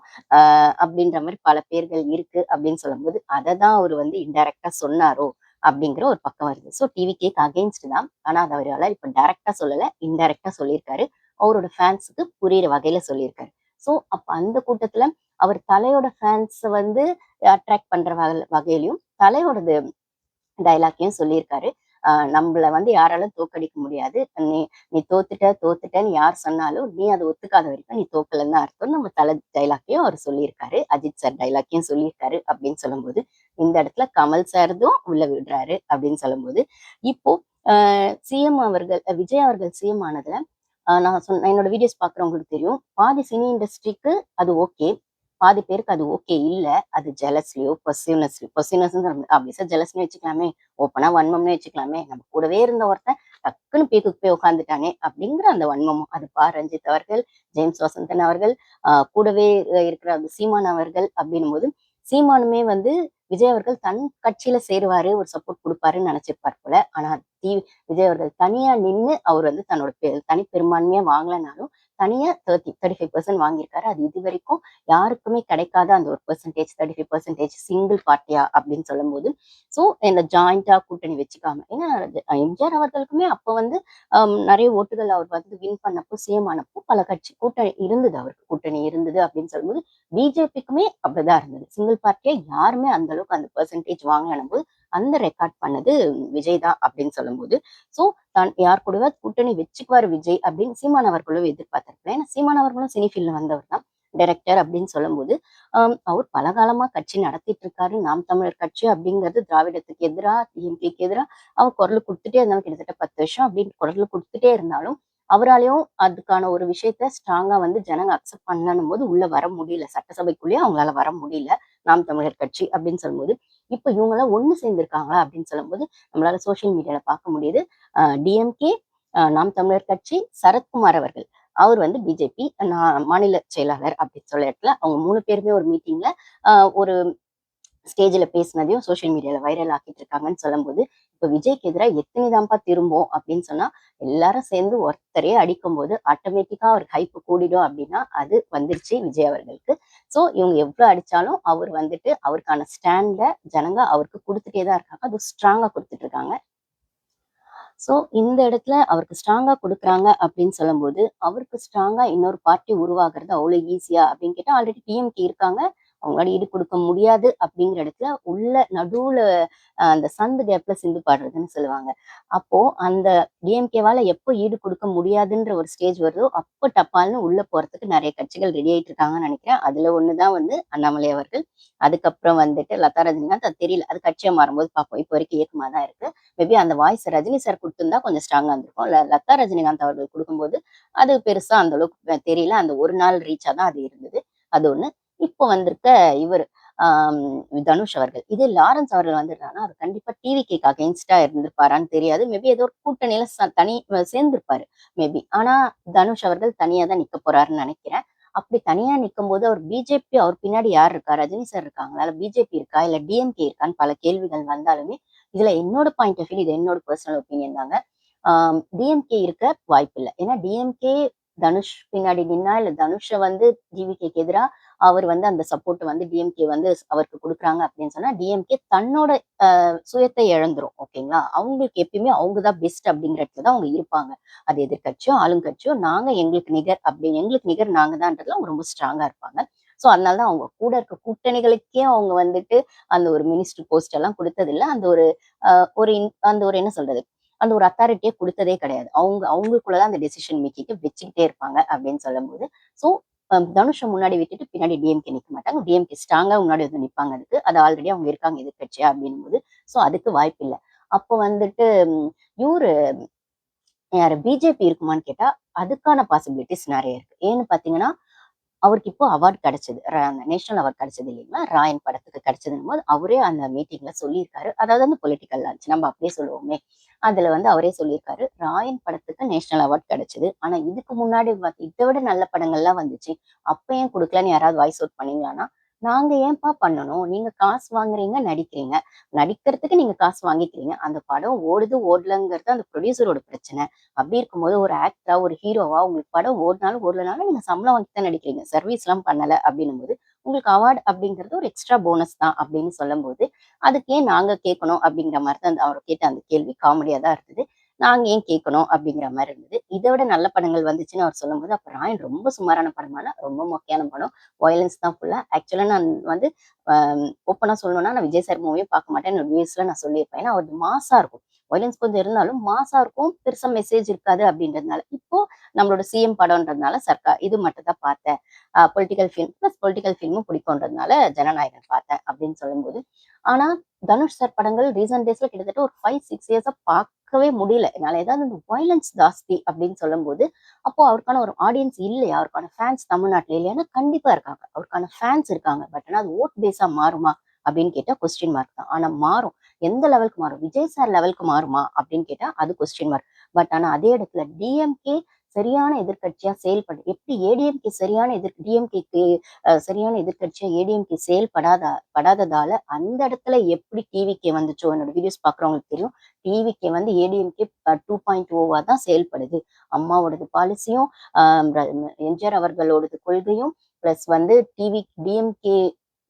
அப்படின்ற மாரி பல பேர்கள் இருக்கு அப்படின்னு சொல்லும்போது, அத தான் அவரு வந்து இன்டைரக்ட்டா சொன்னாரோ! அப்படிங்கிற ஒரு பக்கம் வருது. ஸோ டிவிகேக்கு அகைன்ஸ்ட் தான். ஆனா அத அவரால இப்ப டைரக்ட்டா சொல்லல. இன்டைரக்ட்டா சொல்லியிருக்காரு. அவரோட ஃபேன்ஸ்க்கு புரியிற வகையில சொல்லியிருக்காரு. ஸோ அப்ப அந்த கூட்டத்துல அவர் தலையோட ஃபேன்ஸ வந்து அட்ராக்ட் பண்ற வகையிலயும், தலையோடது டயலாக்கையும் சொல்லியிருக்காரு. நம்மள வந்து யாராலும் தோக்கடிக்க முடியாது. நீ நீ தோத்துட்டன்னு யார் சொன்னாலும் நீ அதை ஒத்துக்காத வரைக்கும் நீ தோக்கலன்னு தான் அர்த்தம். நம்ம தல டைலாக்கையும் அவர் சொல்லியிருக்காரு. அஜித் சார் டைலாக்கையும் சொல்லியிருக்காரு அப்படின்னு சொல்லும்போது, இந்த இடத்துல கமல் சார்தும் உள்ள விடுறாரு அப்படின்னு சொல்லும்போது, இப்போ சிஎம் அவர்கள் விஜய் அவர்கள் சிஎம் ஆனதுல நான் சொன்ன என்னோட வீடியோஸ் பார்க்குறவங்களுக்கு தெரியும். பாதி சினி இண்டஸ்ட்ரிக்கு அது ஓகே. பாதி பேருக்கு அது ஓகே இல்ல. அது ஜெலஸ்லயோ, பொசசிவ்னஸ் ஆப்வியஸா ஜெலஸ்ன்னு வச்சுக்கலாமே. ஓப்பனா வன்மம்னே வச்சுக்கலாமே. நம்ம கூடவே இருந்த ஒருத்தன் டக்குன்னு பீக்குக்கு போய் உட்காந்துட்டானே அப்படிங்கிற அந்த வன்மமும். அது ரஞ்சித் அவர்கள், ஜேம்ஸ் வசந்தன் அவர்கள், கூடவே இருக்கிற அந்த சீமான் அவர்கள் அப்படின்னும்போது, சீமானுமே வந்து விஜய் அவர்கள் தன் கட்சியில சேருவாரு, ஒரு சப்போர்ட் குடுப்பாருன்னு நினைச்சிருப்பார் போல. ஆனா விஜய் அவர்கள் தனியா நின்னு அவர் வந்து தன்னோட தனி பெரும்பான்மையா வாங்கலனாலும், தனியா 35% வாங்கியிருக்காரு. அது இதுவரைக்கும் யாருக்குமே கிடைக்காத அந்த ஒரு பெர்சன்டேஜ் 35% சிங்கிள் பார்ட்டியா அப்படின்னு சொல்லும்போது, ஸோ இந்த ஜாயிண்டா கூட்டணி வச்சுக்காம ஏன்னா எம்ஜிஆர் அவர்களுக்குமே அப்ப வந்து நிறைய ஓட்டுகள் அவர் வந்து வின் பண்ணப்போ சிஎம் ஆனப்போ பல கட்சி கூட்டணி இருந்தது, அவருக்கு கூட்டணி இருந்தது அப்படின்னு சொல்லும்போது பிஜேபிக்குமே அப்படிதான் இருந்தது. சிங்கிள் பார்ட்டியா யாருமே அந்த அளவுக்கு அந்த பெர்சன்டேஜ் வாங்கலனும் போது அந்த ரெக்கார்ட் பண்ணது விஜய் தான் அப்படின்னு சொல்லும்போது, ஸோ தான் யார் கூடவா கூட்டணி வச்சுக்குவார் விஜய் அப்படின்னு சீமான் அவர்களும் எதிர்பார்த்திருக்கலாம். ஏன்னா சீமான் அவர்களும் சினி ஃபீல்ட்ல வந்தவர் தான், டைரக்டர் அப்படின்னு சொல்லும்போது அவர் பல காலமா கட்சி நடத்திட்டு இருக்காரு. நாம் தமிழர் கட்சி அப்படிங்கிறது திராவிடத்துக்கு எதிரா, டிஎம்கேக்கு எதிரா அவர் குரல் கொடுத்துட்டே இருந்தாலும் கிட்டத்தட்ட 10 வருஷம் அப்படின்னு குரல் கொடுத்துட்டே இருந்தாலும் அவராலையும் அதுக்கான ஒரு விஷயத்த ஸ்ட்ராங்கா வந்து ஜனங்க அக்செப்ட் பண்ணணும் போது உள்ள வர முடியல. சட்டசபைக்குள்ளேயே அவங்களால வர முடியல. நாம் தமிழர் கட்சி அப்படின்னு சொல்லும்போது, இப்ப இவங்க எல்லாம் ஒண்ணு சேர்ந்திருக்காங்களா அப்படின்னு சொல்லும்போது நம்மளால சோசியல் மீடியால பார்க்க முடியுது. டிஎம்கே, நாம் தமிழர் கட்சி, சரத்குமார் அவர்கள் அவர் வந்து பிஜேபி மாநில செயலாளர் அப்படின்னு சொல்ல இடத்துல அவங்க 3 பேருமே ஒரு மீட்டிங்ல ஒரு ஸ்டேஜ்ல பேசினதையும் சோசியல் மீடியால வைரல் ஆக்கிட்டு இருக்காங்கன்னு சொல்லும்போது, இப்ப விஜய்க்கு எதிராக எத்தனை தான்ப்பா திரும்பும் அப்படின்னு சொன்னா, எல்லாரும் சேர்ந்து ஒருத்தரே அடிக்கும் போது ஆட்டோமேட்டிக்கா அவருக்கு ஹைப் கூடிடும் அப்படின்னா அது வந்துருச்சு விஜய் அவர்களுக்கு. ஸோ இவங்க எவ்வளவு அடிச்சாலும் அவர் வந்துட்டு அவருக்கான ஸ்டாண்ட ஜனங்க அவருக்கு கொடுத்துட்டே தான் இருக்காங்க. அது ஸ்ட்ராங்கா கொடுத்துட்டு இருக்காங்க. ஸோ இந்த இடத்துல அவருக்கு ஸ்ட்ராங்கா குடுக்குறாங்க அப்படின்னு சொல்லும்போது, அவருக்கு ஸ்ட்ராங்கா இன்னொரு பார்ட்டி உருவாகுறது அவ்வளோ ஈஸியா அப்படின்னு கேட்டா, ஆல்ரெடி டிஎம்கே இருக்காங்க. அவங்களால ஈடு கொடுக்க முடியாது அப்படிங்கிற இடத்துல உள்ள நடுவுல அந்த சந்து கேப்ல சிந்து பாடுறதுன்னு சொல்லுவாங்க. அப்போ அந்த டிஎம்கேவால எப்போ ஈடு கொடுக்க முடியாதுன்ற ஒரு ஸ்டேஜ் வருதோ, அப்போ டப்பால்னு உள்ள போறதுக்கு நிறைய கட்சிகள் ரெடி ஆயிட்டு இருக்காங்கன்னு நினைக்கிறேன். அதுல ஒண்ணுதான் வந்து அண்ணாமலை அவர்கள். அதுக்கப்புறம் வந்துட்டு லதா ரஜினிகாந்த் அது தெரியல. அது கட்சியா மாறும்போது பார்ப்போம். இப்போ வரைக்கும் இயக்கமா தான் இருக்கு. மேபி அந்த வாய்ஸ் ரஜினி சார் குடுத்திருந்தா கொஞ்சம் ஸ்ட்ராங்கா இருந்திருக்கும். லதா ரஜினிகாந்த் அவர்கள் குடுக்கும்போது, அது பெருசா அந்த அளவுக்கு தெரியல. அந்த ஒரு நாள் ரீச்சா தான் அது இருந்தது. அது ஒண்ணு. இப்போ வந்திருக்க இவரு ஆம் தனுஷ் அவர்கள். இதே லாரன்ஸ் அவர்கள் வந்திருந்தாருன்னா, அவர் கண்டிப்பா டிவிகேக்கு அகைன்ஸ்டா இருந்திருப்பாரான்னு தெரியாது. மேபி ஏதோ ஒரு கூட்டணியில தனி சேர்ந்திருப்பாரு மேபி. ஆனா தனுஷ் அவர்கள் தனியா தான் நிக்க போறாருன்னு நினைக்கிறேன். அப்படி தனியா நிக்கும்போது அவர் பிஜேபி அவர் பின்னாடி யார் இருக்கா? ரஜினி சார் இருக்காங்களா? இல்ல பிஜேபி இருக்கா? இல்ல டிஎம்கே இருக்கான்னு பல கேள்விகள் வந்தாலுமே, இதுல என்னோட பாயிண்ட் ஆஃப் வியூ இது என்னோட பர்சனல் ஒப்பீனியன் தாங்க. டிஎம்கே இருக்க வாய்ப்பில்ல. ஏன்னா டிஎம்கே தனுஷ் பின்னாடி நின்னா, இல்ல தனுஷ வந்து டிவிகேக்கு எதிரா அவர் வந்து அந்த சப்போர்ட் வந்து டிஎம்கே வந்து அவருக்கு குடுக்குறாங்க அப்படின்னு சொன்னா, டிஎம்கே தன்னோட சுயத்தை இழந்துரும். ஓகேங்களா? அவங்களுக்கு எப்பயுமே அவங்க தான் பெஸ்ட் அப்படிங்கிற இடத்துல தான் அவங்க இருப்பாங்க. அது எதிர்க்கட்சியோ, ஆளுங்கட்சியோ, நாங்க எங்களுக்கு நிகர் அப்படின்னு எங்களுக்கு நிகர் நாங்க தான்றதுல அவங்க ரொம்ப ஸ்ட்ராங்கா இருப்பாங்க. ஸோ அதனால தான் அவங்க கூட இருக்க கூட்டணிகளுக்கே அவங்க வந்துட்டு அந்த ஒரு மினிஸ்டர் போஸ்ட் எல்லாம் குடுத்ததில்ல. அந்த ஒரு அந்த ஒரு என்ன சொல்றது? அந்த ஒரு அத்தாரிட்டியே குடுத்ததே கிடையாது. அவங்களுக்குள்ள தான் அந்த டெசிஷன் மேக்கிங்க வச்சுக்கிட்டே இருப்பாங்க அப்படின்னு சொல்லும்போது, ஸோ தனுஷ முன்னாடி விட்டுட்டு பின்னாடி டிஎம்கே நிக்க மாட்டாங்க. டிஎம்கே ஸ்ட்ராங்கா முன்னாடி வந்து நிப்பாங்க அதுக்கு. அது ஆல்ரெடி அவங்க இருக்காங்க எதிர்க்கட்சியா அப்படின்னும்போது, ஸோ அதுக்கு வாய்ப்பில்ல. அப்போ வந்துட்டு இவரு யாரு பிஜேபி இருக்குமான்னு கேட்டா, அதுக்கான பாசிபிலிட்டிஸ் நெறைய இருக்கு. ஏன்னு பார்த்தீங்கன்னா, அவருக்கு இப்போ அவார்ட் கிடைச்சது. அந்த நேஷனல் அவார்ட் கிடைச்சது இல்லைங்களா? ராயன் படத்துக்கு கிடைச்சதுன்னும்போது, அவரே அந்த மீட்டிங்ல சொல்லியிருக்காரு. அதாவது வந்து பொலிட்டிக்கல் லான்ச் நம்ம அப்படியே சொல்லுவோமே. அதுல வந்து அவரே சொல்லியிருக்காரு. ராயன் படத்துக்கு நேஷனல் அவார்ட் கிடைச்சது. ஆனா இதுக்கு முன்னாடி இத விட நல்ல படங்கள்லாம் வந்துச்சு. அப்ப ஏன் குடுக்கலன்னு யாராவது வாய்ஸ் அவுட் பண்ணீங்களான்னா, நாங்க ஏன்பா பண்ணணும்? நீங்க காசு வாங்குறீங்க, நடிக்கிறீங்க. நடிக்கிறதுக்கு நீங்க காசு வாங்கிக்கிறீங்க. அந்த படம் ஓடுது, ஓடலங்கிறது அந்த ப்ரொடியூசரோட பிரச்சனை. அப்படி இருக்கும்போது ஒரு ஆக்டரா, ஒரு ஹீரோவா உங்களுக்கு படம் ஓடுனாலும், ஓடலனாலும் நீங்க சம்பளம் வாங்கி தான் நடிக்கிறீங்க. சர்வீஸ்லாம் பண்ணல அப்படின்னும்போது, உங்களுக்கு அவார்ட் அப்படிங்கிறது ஒரு எக்ஸ்ட்ரா போனஸ் தான் அப்படின்னு சொல்லும்போது, அதுக்கு ஏன் நாங்க கேட்கணும் அப்படிங்கிற மாரி தான் அவர் கேட்ட அந்த கேள்வி காமெடியா தான் இருந்தது. நாங்க ஏன் கேட்கணும் அப்படிங்கிற மாதிரி இருந்தது. இதை விட நல்ல படங்கள் வந்துச்சுன்னு அவர் சொல்லும்போது, அப்ப ராயன் ரொம்ப சுமாரான படமான, ரொம்ப மொக்கையான படம். வயலன்ஸ் தான் ஃபுல்லா. ஆக்சுவலா நான் வந்து ஓப்பனா சொல்லணும்னா, நான் விஜய் சார் மூவியே பார்க்க மாட்டேன். என்னோட வியூஸ்ல நான் சொல்லியிருப்பேன். ஏன்னா அவரது மாஸா இருக்கும். வயலன்ஸ் கொஞ்சம் இருந்தாலும் மாஸா இருக்கும். பெருசா மெசேஜ் இருக்காது அப்படின்றதுனால. இப்போ நம்மளோட சிஎம் படம்ன்றதுனால சர்க்கார் இது மட்டும் தான் பார்த்தேன். பொலிட்டிக்கல் ஃபிலிம் பிளஸ் பொலிட்டிக்கல் ஃபிலிமும் பிடிக்கும்ன்றதுனால ஜனநாயகன் பார்த்தேன் அப்படின்னு சொல்லும்போது, ஆனா தனுஷ் சார் படங்கள் ரீசன்ட் டேஸ்ல கிட்டத்தட்ட ஒரு 5, 6 இயர்ஸா பார்க்கவே முடியல. என்னால ஏதாவது இந்த வயலன்ஸ் ஜாஸ்தி அப்படின்னு சொல்லும்போது, அப்போ அவருக்கான ஒரு ஆடியன்ஸ் இல்லையா? அவருக்கான ஃபேன்ஸ் தமிழ்நாட்டுல இல்லையான்னா கண்டிப்பா இருக்காங்க. அவருக்கான ஃபேன்ஸ் இருக்காங்க. பட் ஆனா அது ஓட் பேஸா மாறுமா? அப்படின்னு கேட்டா கொஸ்டின் மார்க் தான். ஆனா மாறும். எந்த லெவலுக்கு மாறும்? விஜய் சார் லெவலுக்கு மாறுமா? அப்படின்னு கேட்டா அது கொஸ்டின் மார்க். பட் ஆனா அதே இடத்துல டிஎம்கே சரியான எதிர்க்கட்சியா செயல்படு எப்படி ஏடிஎம்கே சரியான டிஎம்கேக்கு சரியான எதிர்க்கட்சியா ஏடிஎம்கே படாததால அந்த இடத்துல எப்படி டிவிகே வந்துச்சோ, என்னோட வீடியோஸ் பாக்குறவங்களுக்கு தெரியும். டிவிகே வந்து ஏடிஎம்கே 2.0வா தான் செயல்படுது. அம்மாவோடது பாலிசியும் எம்ஜிஆர் அவர்களோடது கொள்கையும் பிளஸ் வந்து டிஎம்கே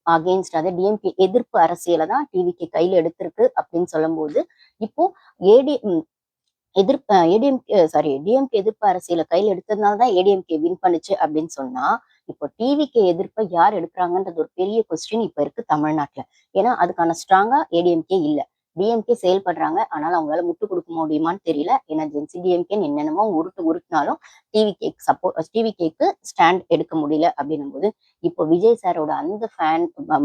அகெயின்ஸ்ட் அதாவது டிஎம்கே எதிர்ப்பு அரசியலை தான் டிவிகே கையில எடுத்திருக்கு அப்படின்னு சொல்லும்போது, இப்போ ஏடி டிஎம்கே எதிர்ப்பு அரசியலை கையில எடுத்ததுனால தான் ஏடிஎம்கே வின் பண்ணுச்சு அப்படின்னு சொன்னா, இப்போ டிவிகே எதிர்ப்பை யார் எடுக்கிறாங்கன்றது ஒரு பெரிய கொஸ்டின் இப்ப இருக்கு தமிழ்நாட்டுல. ஏன்னா அதுக்கான ஸ்ட்ராங்கா ஏடிஎம்கே இல்ல. டிஎம்கே செயல்படுறாங்க. ஆனாலும் அவங்களால முட்டு கொடுக்க முடியுமான்னு தெரியல. ஏன்னா ஜென்சி டிஎம்கேன்னு என்னென்னமோ உருட்டுனாலும் டிவிகேக்கு ஸ்டாண்ட் எடுக்க முடியல அப்படின்னும் போது, இப்போ விஜய் சாரோட அந்த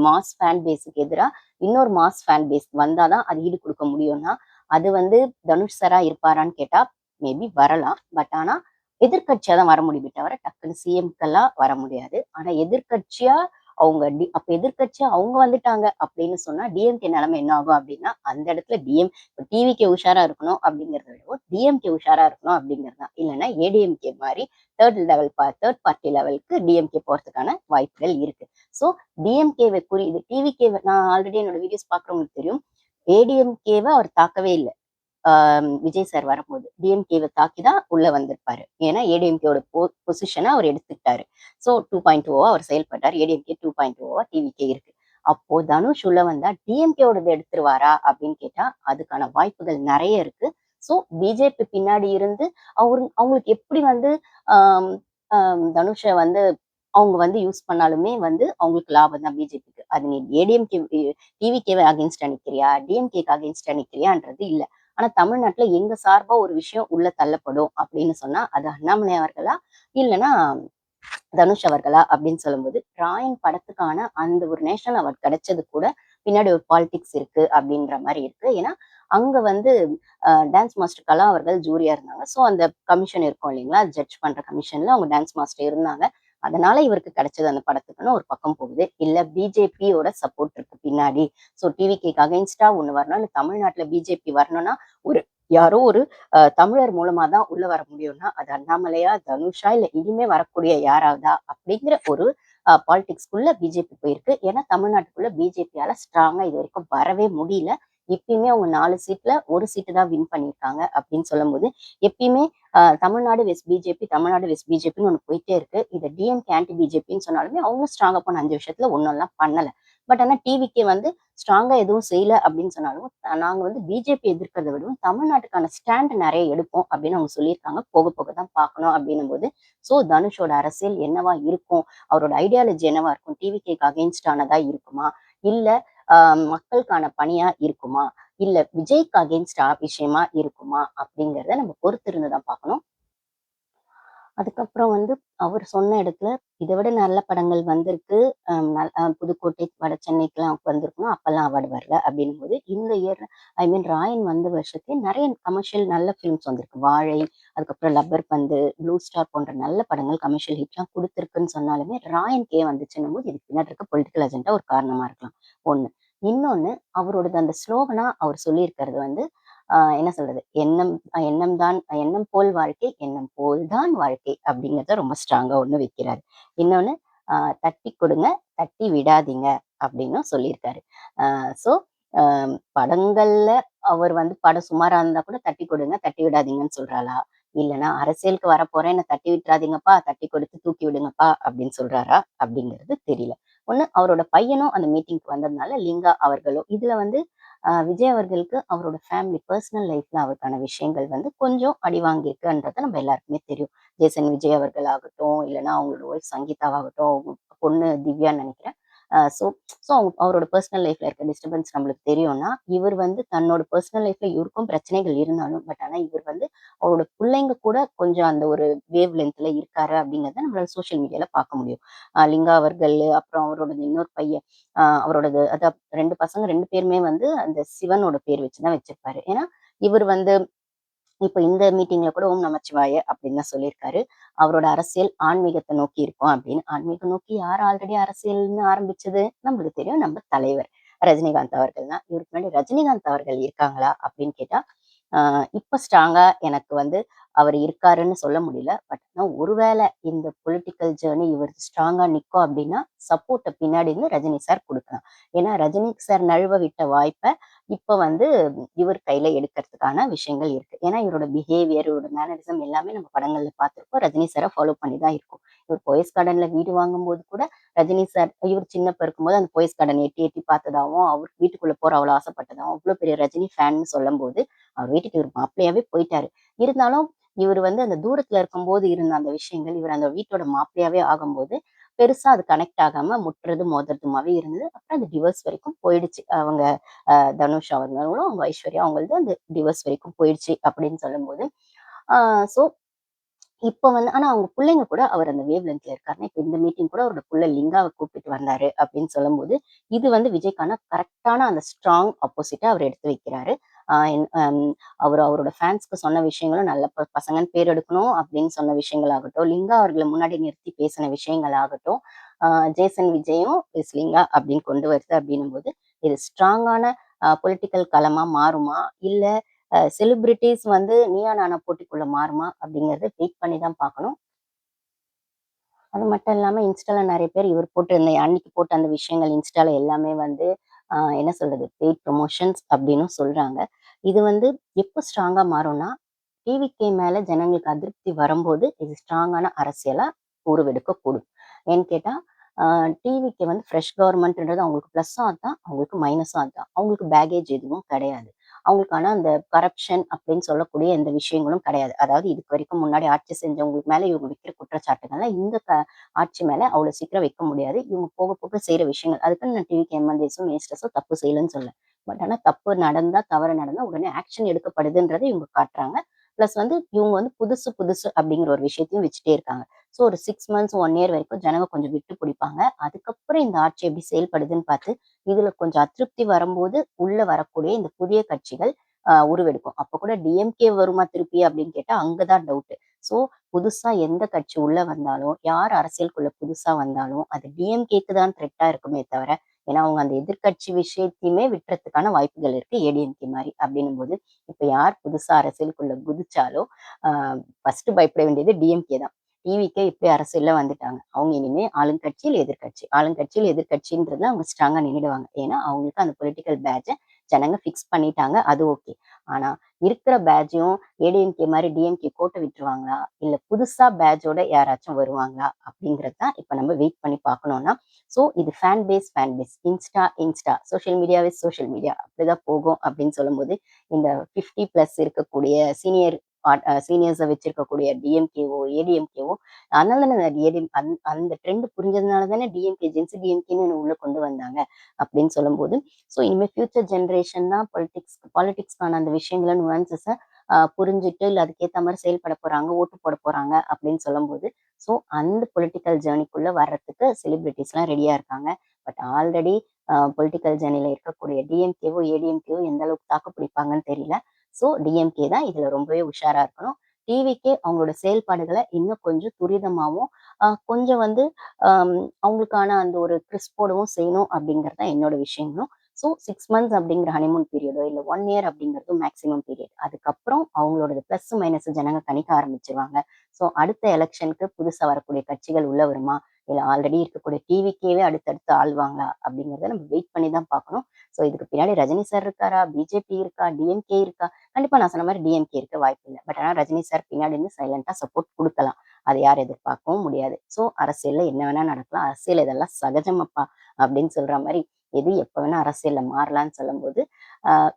மாஸ் ஃபேன் பேஸுக்கு எதிரா இன்னொரு மாஸ் ஃபேன் பேஸ் வந்தாதான் அது ஈடு கொடுக்க முடியும்னா, அது வந்து தனுஷ் சாரா இருப்பாரான்னு கேட்டா மேபி வரலாம். பட் ஆனா எதிர்க்கட்சியா தான் வர முடியுமே தவிர டக்குன்னு சிஎம்க்கெல்லாம் வர முடியாது. ஆனா எதிர்க்கட்சியா அப்ப எதிர்க்கட்சியா அவங்க வந்துட்டாங்க அப்படின்னு சொன்னா டிஎம்கே நிலைமை என்ன ஆகும் அப்படின்னா, அந்த இடத்துல டிவிகே உஷாரா இருக்கணும் அப்படிங்கறத விடவும் டிஎம்கே உஷாரா இருக்கணும் அப்படிங்கிறது தான். இல்லைன்னா ஏடிஎம்கே மாதிரி தேர்ட் பார்ட்டி லெவலுக்கு டிஎம்கே போறதுக்கான வாய்ப்புகள் இருக்கு. ஸோ டிஎம்கேவை குறி டிவிகே நான் ஆல்ரெடி என்னோட வீடியோஸ் பாக்குறவங்களுக்கு தெரியும். ஏடிஎம்கேவை அவர் தாக்கவே இல்லை. விஜய் சார் வரும்போது டிஎம்கேவை தாக்கி தான் உள்ள வந்திருப்பாரு. ஏன்னா ஏடிஎம்கேவோட பொசிஷனை அவர் எடுத்துக்கிட்டாரு. ஸோ 2.0 அவர் செயல்பட்டார். ஏடிஎம்கே 2.0 டிவிகே இருக்கு. அப்போ தனுஷ் உள்ள வந்தா டிஎம்கேவோடது எடுத்துருவாரா அப்படின்னு கேட்டா அதுக்கான வாய்ப்புகள் நிறைய இருக்கு. ஸோ பிஜேபி பின்னாடி இருந்து அவங்களுக்கு எப்படி வந்து ஆஹ் தனுஷை வந்து அவங்க வந்து யூஸ் பண்ணாலுமே வந்து அவங்களுக்கு லாபம் தான் பிஜேபிக்கு. அது நீ ஏடிஎம்கே டிவிகேவை அகேன்ஸ்டா நிக்கிறியா டிஎம்கேக்கு அகேன்ஸ்டா நிக்கிறியான்றது இல்ல. ஆனா தமிழ்நாட்டுல எங்க சார்பா ஒரு விஷயம் உள்ள தள்ளப்படும் அப்படின்னு சொன்னா அது அண்ணாமலை அவர்களா இல்லைன்னா தனுஷ் அவர்களா அப்படின்னு சொல்லும்போது ராயன் படத்துக்கான அந்த ஒரு நேஷனல் அவார்ட் கிடைச்சது கூட பின்னாடி ஒரு பாலிடிக்ஸ் இருக்கு அப்படின்ற மாதிரி இருக்கு. ஏன்னா அங்க வந்து டான்ஸ் மாஸ்டர் கலா அவர்கள் ஜூரியா இருந்தாங்க. ஸோ அந்த கமிஷன் இருக்கும் இல்லைங்களா, ஜட்ஜ் பண்ற கமிஷன்ல அவங்க டான்ஸ் மாஸ்டர் இருந்தாங்க. அதனால இவருக்கு கிடைச்சது அந்த படத்துக்குன்னு ஒரு பக்கம் போகுது. இல்ல பிஜேபியோட சப்போர்ட் இருக்கு பின்னாடி. ஸோ டிவிகேக்கு அகைன்ஸ்டா ஒண்ணு வரணும். இல்ல தமிழ்நாட்டுல பிஜேபி வரணும்னா ஒரு யாரோ ஒரு தமிழர் மூலமா தான் உள்ள வர முடியும்னா அது அண்ணாமலையா தனுஷா இல்ல இனிமே வரக்கூடிய யாராவதா அப்படிங்கிற ஒரு பாலிடிக்ஸ்குள்ள பிஜேபி போயிருக்கு. ஏன்னா தமிழ்நாட்டுக்குள்ள பிஜேபியால ஸ்ட்ராங்கா இது வரைக்கும் வரவே முடியல. எப்பயுமே அவங்க 4 சீட்ல ஒரு சீட்டு தான் வின் பண்ணியிருக்காங்க அப்படின்னு சொல்லும்போது எப்பயுமே தமிழ்நாடு வெஸ்ட் பிஜேபின்னு ஒண்ணு போயிட்டே இருக்கு. இதை டிஎம்கே ஆன்டி பிஜேபின்னு சொன்னாலுமே அவங்க ஸ்ட்ராங்கா போன 5 வருஷத்துல ஒன்னெல்லாம் பண்ணல. பட் ஆனா டிவிக்கே வந்து ஸ்ட்ராங்கா எதுவும் செய்யல அப்படின்னு சொன்னாலும் நாங்க வந்து பிஜேபி எதிர்க்கிறத விடவும் தமிழ்நாட்டுக்கான ஸ்டாண்ட் நிறைய எடுப்போம் அப்படின்னு அவங்க சொல்லியிருக்காங்க. போக போக தான் பார்க்கணும் அப்படின்னும் போது ஸோ தனுஷோட அரசியல் என்னவா இருக்கும், அவரோட ஐடியாலஜி என்னவா இருக்கும், டிவிகேக்கு அகெயின்ஸ்டானதா இருக்குமா இல்ல மக்களுக்கான பணியா இருக்குமா இல்ல விஜய்க்கு அகெயின்ஸ்டா விஷயமா இருக்குமா அப்படிங்கிறத நம்ம பொறுத்து இருந்துதான் பார்க்கணும். அதுக்கப்புறம் வந்து அவர் சொன்ன இடத்துல இதை விட நல்ல படங்கள் வந்திருக்கு. புதுக்கோட்டை வட சென்னைக்கெல்லாம் வந்திருக்கணும். அப்பெல்லாம் அவார்டு வரல அப்படின்னும் போது இந்த இயர் ராயன் வந்த வருஷத்துல நிறைய கமர்ஷியல் நல்ல ஃபிலிம்ஸ் வந்திருக்கு. வாழை, அதுக்கப்புறம் லப்பர் பந்து, ப்ளூ ஸ்டார் போன்ற நல்ல படங்கள் கமர்ஷியல் ஹிட்லாம் கொடுத்துருக்குன்னு சொன்னாலுமே ராயன்கே வந்துச்சுன்னும் போது இதுக்கு பின்னாடி இருக்க பொலிட்டிக்கல் அஜெண்டா ஒரு காரணமா இருக்கலாம். ஒண்ணு. இன்னொன்னு அவரோடது அந்த ஸ்லோகனா அவர் சொல்லியிருக்கிறது வந்து என்ன சொல்றது, எண்ணம் போல் வாழ்க்கை, எண்ணம் போல் தான் வாழ்க்கை அப்படிங்கிறத ரொம்ப ஸ்ட்ராங்கா ஒண்ணு வைக்கிறாரு. இன்னொன்னு தட்டி கொடுங்க, தட்டி விடாதீங்க அப்படின்னு சொல்லியிருக்காரு. ஸோ படங்கள்ல அவர் வந்து படம் சுமாரா இருந்தா கூட தட்டி கொடுங்க, தட்டி விடாதீங்கன்னு சொல்றாளா? இல்லைன்னா அரசியலுக்கு வரப்போறேன் என்ன தட்டி விட்டுறாதீங்கப்பா, தட்டி கொடுத்து தூக்கி விடுங்கப்பா அப்படின்னு சொல்றாரா? அப்படிங்கிறது தெரியல. ஒண்ணு அவரோட பையனும் அந்த மீட்டிங்க்கு வந்ததுனால லிங்கா அவர்களோ இதுல வந்து விஜய் அவர்களுக்கு அவரோட ஃபேமிலி பர்சனல் லைஃப்ல அவருக்கான விஷயங்கள் வந்து கொஞ்சம் அடி வாங்கியிருக்குன்றது நம்ம எல்லாருக்குமே தெரியும். ஜேசன் விஜய் அவர்கள் ஆகட்டும், இல்லைன்னா அவங்களோட ஒய்ஃப் சங்கீதாவாகட்டும், அவங்க பொண்ணு திவ்யான்னு நினைக்கிறேன். ஸோ ஸோ அவரோட பர்சனல் லைஃப்ல இருக்க டிஸ்டர்பன்ஸ் நம்மளுக்கு தெரியும்னா, இவர் வந்து தன்னோட பர்சனல் லைஃப்ல இவருக்கும் பிரச்சனைகள் இருந்தாலும், பட் ஆனா இவர் வந்து அவரோட பிள்ளைங்க கூட கொஞ்சம் அந்த ஒரு வேவ் லென்த்ல இருக்காரு அப்படிங்கிறத நம்மளால சோசியல் மீடியால பார்க்க முடியும். லிங்கா அவர்கள், அப்புறம் அவரோட இன்னொரு பையன், அவரோடது அதான் 2 பசங்க 2 பேருமே வந்து அந்த சிவனோட பேர் வச்சு தான் வச்சிருப்பாரு. ஏன்னா, இவர் வந்து இப்ப இந்த மீட்டிங்ல கூட ஓம் நமச்சிவாய அப்படின்னு தான் சொல்லியிருக்காரு. அவரோட அரசியல் ஆன்மீகத்தை நோக்கி இருக்கும் அப்படின்னு. ஆன்மீகம் நோக்கி யார் ஆல்ரெடி அரசியல்னு ஆரம்பிச்சது? நம்மளுக்கு தெரியும். நம்ம தலைவர் ரஜினிகாந்த் அவர்கள் தான். இவருக்கு முன்னாடி ரஜினிகாந்த் அவர்கள் இருக்காங்களா? அப்படின்னு கேட்டா, ஆ இப்ப ஸ்ட்ராங்கா எனக்கு வந்து அவர் இருக்காருன்னு சொல்ல முடியல. பட் ஆனா ஒருவேளை இந்த பொலிட்டிக்கல் ஜர்னி இவர் ஸ்ட்ராங்கா நிக்கும் அப்படின்னா, சப்போர்ட்ட பின்னாடி இருந்து ரஜினி சார் குடுக்கலாம். ஏன்னா ரஜினி சார் நழுவ விட்ட வாய்ப்ப இப்ப வந்து இவர் கையில எடுக்கிறதுக்கான விஷயங்கள் இருக்கு. ஏன்னா இவரோட பிஹேவியர், இவரோட மேனரிசம் எல்லாமே நம்ம படங்கள்ல பார்த்திருப்போம். ரஜினி சார ஃபாலோ பண்ணி தான் இருக்கும். இவர் போயஸ் கார்டன்ல வீடு வாங்கும்போது கூட ரஜினி சார் இவர் சின்னப்ப இருக்கும்போது அந்த போயஸ் கார்டன் எட்டி எட்டி பார்த்ததாவும், அவர் வீட்டுக்குள்ள போற அவ்வளோ ஆசைப்பட்டதாவும், அவ்ளோ பெரிய ரஜினி ஃபேன்னு சொல்லும்போது, அவர் வீட்டுக்கு இவர் மாப்பிள்ளையாவே போயிட்டாரு. இருந்தாலும் இவரு வந்து அந்த தூரத்துல இருக்கும்போது இருந்த அந்த விஷயங்கள், இவர் அந்த வீட்டோட மாப்பிள்ளையாவே ஆகும்போது, பெருசா அது கனெக்ட் ஆகாம முட்டுறது, மோதுறதுமாவே இருந்தது. அப்புறம் அது டிவோர்ஸ் வரைக்கும் போயிடுச்சு. அவங்க தனுஷ் அவர்களும், அவங்க ஐஸ்வர்யா அவங்களது அந்த டிவோர்ஸ் வரைக்கும் போயிடுச்சு அப்படின்னு சொல்லும்போது, ஆ ஸோ இப்ப வந்து ஆனா அவங்க புள்ளைங்க கூட அவர் அந்த வேவ் லென்த்ல இருக்காருன்னா, இப்ப இந்த மீட்டிங் கூட அவரோட புள்ள லிங்காவ கூப்பிட்டுட்டு வந்தாரு அப்படின்னு சொல்லும்போது, இது வந்து விஜய்க்கான கரெக்ட்டான அந்த ஸ்ட்ராங் ஆப்போசிட்டா அவர் எடுத்து வைக்கிறாரு. அ என் அவரு அவரோட ஃபேன்ஸ்க்கு சொன்ன விஷயங்களும் நல்ல பசங்கன்னு பேர் எடுக்கணும் அப்படின்னு சொன்ன விஷயங்கள் ஆகட்டும், லிங்கா அவர்கள முன்னாடி நிறுத்தி பேசின விஷயங்கள் ஆகட்டும், அ ஜேசன் விஜயும் இஸ் லிங்கா அப்படின்னு கொண்டு வருது அப்படின்னும்போது, இது ஸ்ட்ராங்கான பொலிட்டிக்கல் களமா மாறுமா? இல்ல செலிபிரிட்டீஸ் வந்து நீயா நானா போட்டிக்குள்ள மாறுமா? அப்படிங்கிறத வெயிட் பண்ணி தான் பார்க்கணும். அது மட்டும் இல்லாம இன்ஸ்டால நெறைய பேர் இவர் போட்டிருந்த அன்னைக்கு போட்ட அந்த விஷயங்கள் இன்ஸ்டால எல்லாமே வந்து என்ன சொல்றது? பெய்ட் ப்ரமோஷன்ஸ் அப்டின்னும் சொல்றாங்க. இது வந்து எப்போ ஸ்ட்ராங்கா மாறும்னா, டிவிகே மேல ஜனங்களுக்கு அதிருப்தி வரும்போது, இது ஸ்ட்ராங்கான அரசியலா உருவெடுக்கக்கூடும். ஏன்னு கேட்டா, அ டிவிகே வந்து ஃப்ரெஷ் கவர்மெண்ட்ன்றது அவங்களுக்கு ப்ளஸ்ஸும் அதான், அவங்களுக்கு மைனஸும் அதான். அவங்களுக்கு பேக்கேஜ் எதுவும் கிடையாது. அவங்களுக்கு ஆனா அந்த கரப்ஷன் அப்படின்னு சொல்லக்கூடிய எந்த விஷயங்களும் கிடையாது. அதாவது இதுக்கு வரைக்கும் முன்னாடி ஆட்சி செஞ்சவங்களுக்கு மேல இவங்க வைக்கிற குற்றச்சாட்டுகள்லாம் இந்த ஆட்சி மேல அவ்வளோ சீக்கிரம் வைக்க முடியாது. இவங்க போக போக செய்ற விஷயங்கள். அதுக்குன்னு நான் டிவிக்கு எம்எல்ஏஸும், மினிஸ்டர்ஸும் தப்பு செய்யலன்னு சொல்லல. பட் ஆனா தப்பு நடந்தா, தவறு நடந்தா உடனே ஆக்ஷன் எடுக்கப்படுதுன்றத இவங்க காட்டுறாங்க. பிளஸ் வந்து இவங்க வந்து புதுசு புதுசு அப்படிங்கிற ஒரு விஷயத்தையும் வச்சுட்டே இருக்காங்க. ஸோ ஒரு 6 மந்த்ஸ், 1 இயர் வரைக்கும் ஜனங்க கொஞ்சம் விட்டு பிடிப்பாங்க. அதுக்கப்புறம் இந்த ஆட்சி எப்படி செயல்படுதுன்னு பார்த்து, இதுல கொஞ்சம் அதிருப்தி வரும்போது உள்ள வரக்கூடிய இந்த புதிய கட்சிகள் உருவெடுக்கும். அப்ப கூட டிஎம்கே வருமா திருப்பி அப்படின்னு கேட்டா, அங்க தான் டவுட்டு. ஸோ புதுசா எந்த கட்சி உள்ள வந்தாலும், யார் அரசியலுக்குள்ள புதுசா வந்தாலும், அது டிஎம்கேக்கு தான் த்ரெட்டா இருக்குமே தவிர, ஏன்னா அவங்க அந்த எதிர்க்கட்சி விஷயத்தையுமே விட்டுறதுக்கான வாய்ப்புகள் இருக்கு ஏடிஎம்கே மாரி. அப்படின்னும்போது, இப்ப யார் புதுசா அரசியலுக்குள்ள குதிச்சாலும், ஆ ஃபர்ஸ்ட் பயப்பட வேண்டியது டிஎம்கே தான். டிவிகே இப்படி அரசியல்ல வந்துட்டாங்க. அவங்க இனிமே ஆளுங்கட்சியில் எதிர்க்கட்சி, ஆளுங்கட்சியில் எதிர்க்கட்சின்றதுல அவங்க ஸ்ட்ராங்கா நின்னுடுவாங்க. ஏன்னா, அவங்களுக்கு அந்த பொலிட்டிக்கல் பேட்ஜ ஜனங்க ஃபிக்ஸ் பண்ணிட்டாங்க. அது ஓகே. ஆனா, இருக்கிற பேட்ஜையும் ஏடிஎம்கே மாரி டிஎம்கே கோட்ட விட்டுருவாங்களா? இல்ல புதுசா பேட்ஜோட யாராச்சும் வருவாங்களா? அப்படிங்கிறது தான் இப்ப நம்ம வெயிட் பண்ணி பார்க்கணும்னா, ஸோ இது ஃபேன் பேஸ். இன்ஸ்டா, சோசியல் மீடியாவே சோசியல் மீடியா அப்படிதான் போகும் அப்படின்னு சொல்லும்போது, இந்த 50 பிளஸ் இருக்கக்கூடிய சீனியர்ஸ வச்சிருக்கக்கூடிய டிஎம்கேவோ, ஏடிஎம்கேவோ அதனால தானே ஏடிஎம் அந்த ட்ரெண்ட் புரிஞ்சதுனால தானே டிஎம்கே, ஜென்சி டிஎம்கேன்னு உள்ள கொண்டு வந்தாங்க அப்படின்னு சொல்லும்போது, ஸோ இனிமே ஃபியூச்சர் ஜெனரேஷன் தான் பாலிடிக்ஸ்க்கான அந்த விஷயங்கள நுவான்சஸ புரிஞ்சுட்டு, இல்ல அதுக்கேத்த மாரி செயல்பட போறாங்க, ஓட்டு போட போறாங்க அப்படின்னு சொல்லும்போது, ஸோ அந்த பொலிட்டிக்கல் ஜர்னிக்குள்ள வர்றதுக்கு செலிபிரிட்டீஸ்லாம் ரெடியா இருக்காங்க. பட் ஆல்ரெடி பொலிட்டிக்கல் ஜர்னில இருக்கக்கூடிய டிஎம்கேவோ, ஏடிஎம்கேவோ எந்த அளவுக்கு தாக்கு பிடிப்பாங்கன்னு தெரியல. ஸோ டிஎம்கே தான் இதுல ரொம்பவே உஷாரா இருக்கணும். டிவிகே அவங்களோட செயல்பாடுகள இன்னும் கொஞ்சம் துரிதமாவும், கொஞ்சம் வந்து அம் அவங்களுக்கான அந்த ஒரு கிறிஸ்போடவும் செய்யணும் அப்படிங்கிறது தான் என்னோட விஷயங்களும். ஸோ 6 மந்த்ஸ் அப்படிங்கிற ஹனிமூன் பீரியடோ, இல்ல 1 இயர் அப்படிங்கிறதும் மேக்ஸிமம் பீரியட். அதுக்கப்புறம் அவங்களோட பிளஸ், மைனஸ் ஜனங்க கணிக்க ஆரம்பிச்சுருவாங்க. ஸோ அடுத்த எலக்ஷனுக்கு புதுசா வரக்கூடிய கட்சிகள் உள்ள வருமா? இல்ல ஆல்ரெடி இருக்கக்கூடிய டிவிக்கேவே அடுத்தடுத்து ஆள்வாங்களா? அப்படிங்கிறத நம்ம வெயிட் பண்ணி தான் பார்க்கணும். ஸோ இதுக்கு பின்னாடி ரஜினி சார் இருக்காரா? பிஜேபி இருக்கா? டிஎம்கே இருக்கா? கண்டிப்பா நான் சொன்ன மாரி டிஎம்கே இருக்க வாய்ப்பில்ல. பட் ஆனா ரஜினி சார் பின்னாடி இருந்து சைலன்ட்டா சப்போர்ட் குடுக்கலாம். அத யாரும் எதிர்பார்க்கவும் முடியாது. ஸோ அரசியல்ல என்ன வேணா நடக்கலாம். அரசியல் இதெல்லாம் சகஜமப்பா அப்படின்னு சொல்ற மாரி, எது எப்ப வேணா அரசியல்ல மாறலான்னு சொல்லும்போது,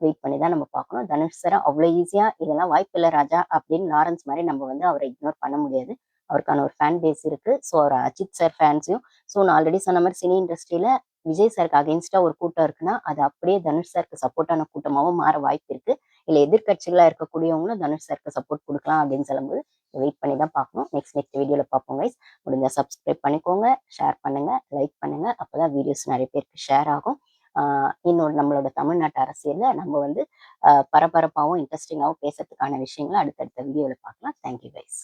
வெயிட் பண்ணி தான் நம்ம பார்க்கணும். தனுஷ் சார் அவ்வளோ ஈஸியா இதெல்லாம் வாய்ப்பில்ல ராஜா அப்படின்னு லாரன்ஸ் மாரி நம்ம வந்து அவர இக்னோர் பண்ண முடியாது. அவருக்கான ஒரு ஃபேன் பேஸ் இருக்கு. ஸோ அவர் அஜித் சார் ஃபேன்ஸையும் நான் ஆல்ரெடி சொன்ன மாரி சினி இண்டஸ்ட்ரியில விஜய் சாருக்கு அகைன்ஸ்டா ஒரு கூட்டம் இருக்குன்னா, அது அப்படியே தனுஷ் சாருக்கு சப்போர்ட்டான கூட்டமாவும் மாற வாய்ப்பு இருக்கு. இல்ல எதிர்க்கட்சிகளா இருக்கக்கூடியவங்களும் தனுஷ் சாருக்கு சப்போர்ட் குடுக்கலாம் அப்படின்னு சொல்லும்போது, வெயிட் பண்ணி தான் பார்க்கணும். நெக்ஸ்ட் வீடியோல பார்ப்போம் கைஸ். முடிஞ்சா சப்ஸ்கிரைப் பண்ணிக்கோங்க, ஷேர் பண்ணுங்க, லைக் பண்ணுங்க. அப்பதான் வீடியோஸ் நெறைய பேருக்கு ஷேர் ஆகும். ஆ இன்னொரு நம்மளோட தமிழ்நாட்டு அரசியல்ல நம்ம வந்து பரபரப்பாவும், இன்ட்ரஸ்டிங்காவும் பேசறதுக்கான விஷயங்கள அடுத்தடுத்த வீடியோல பார்க்கலாம். Thank you guys.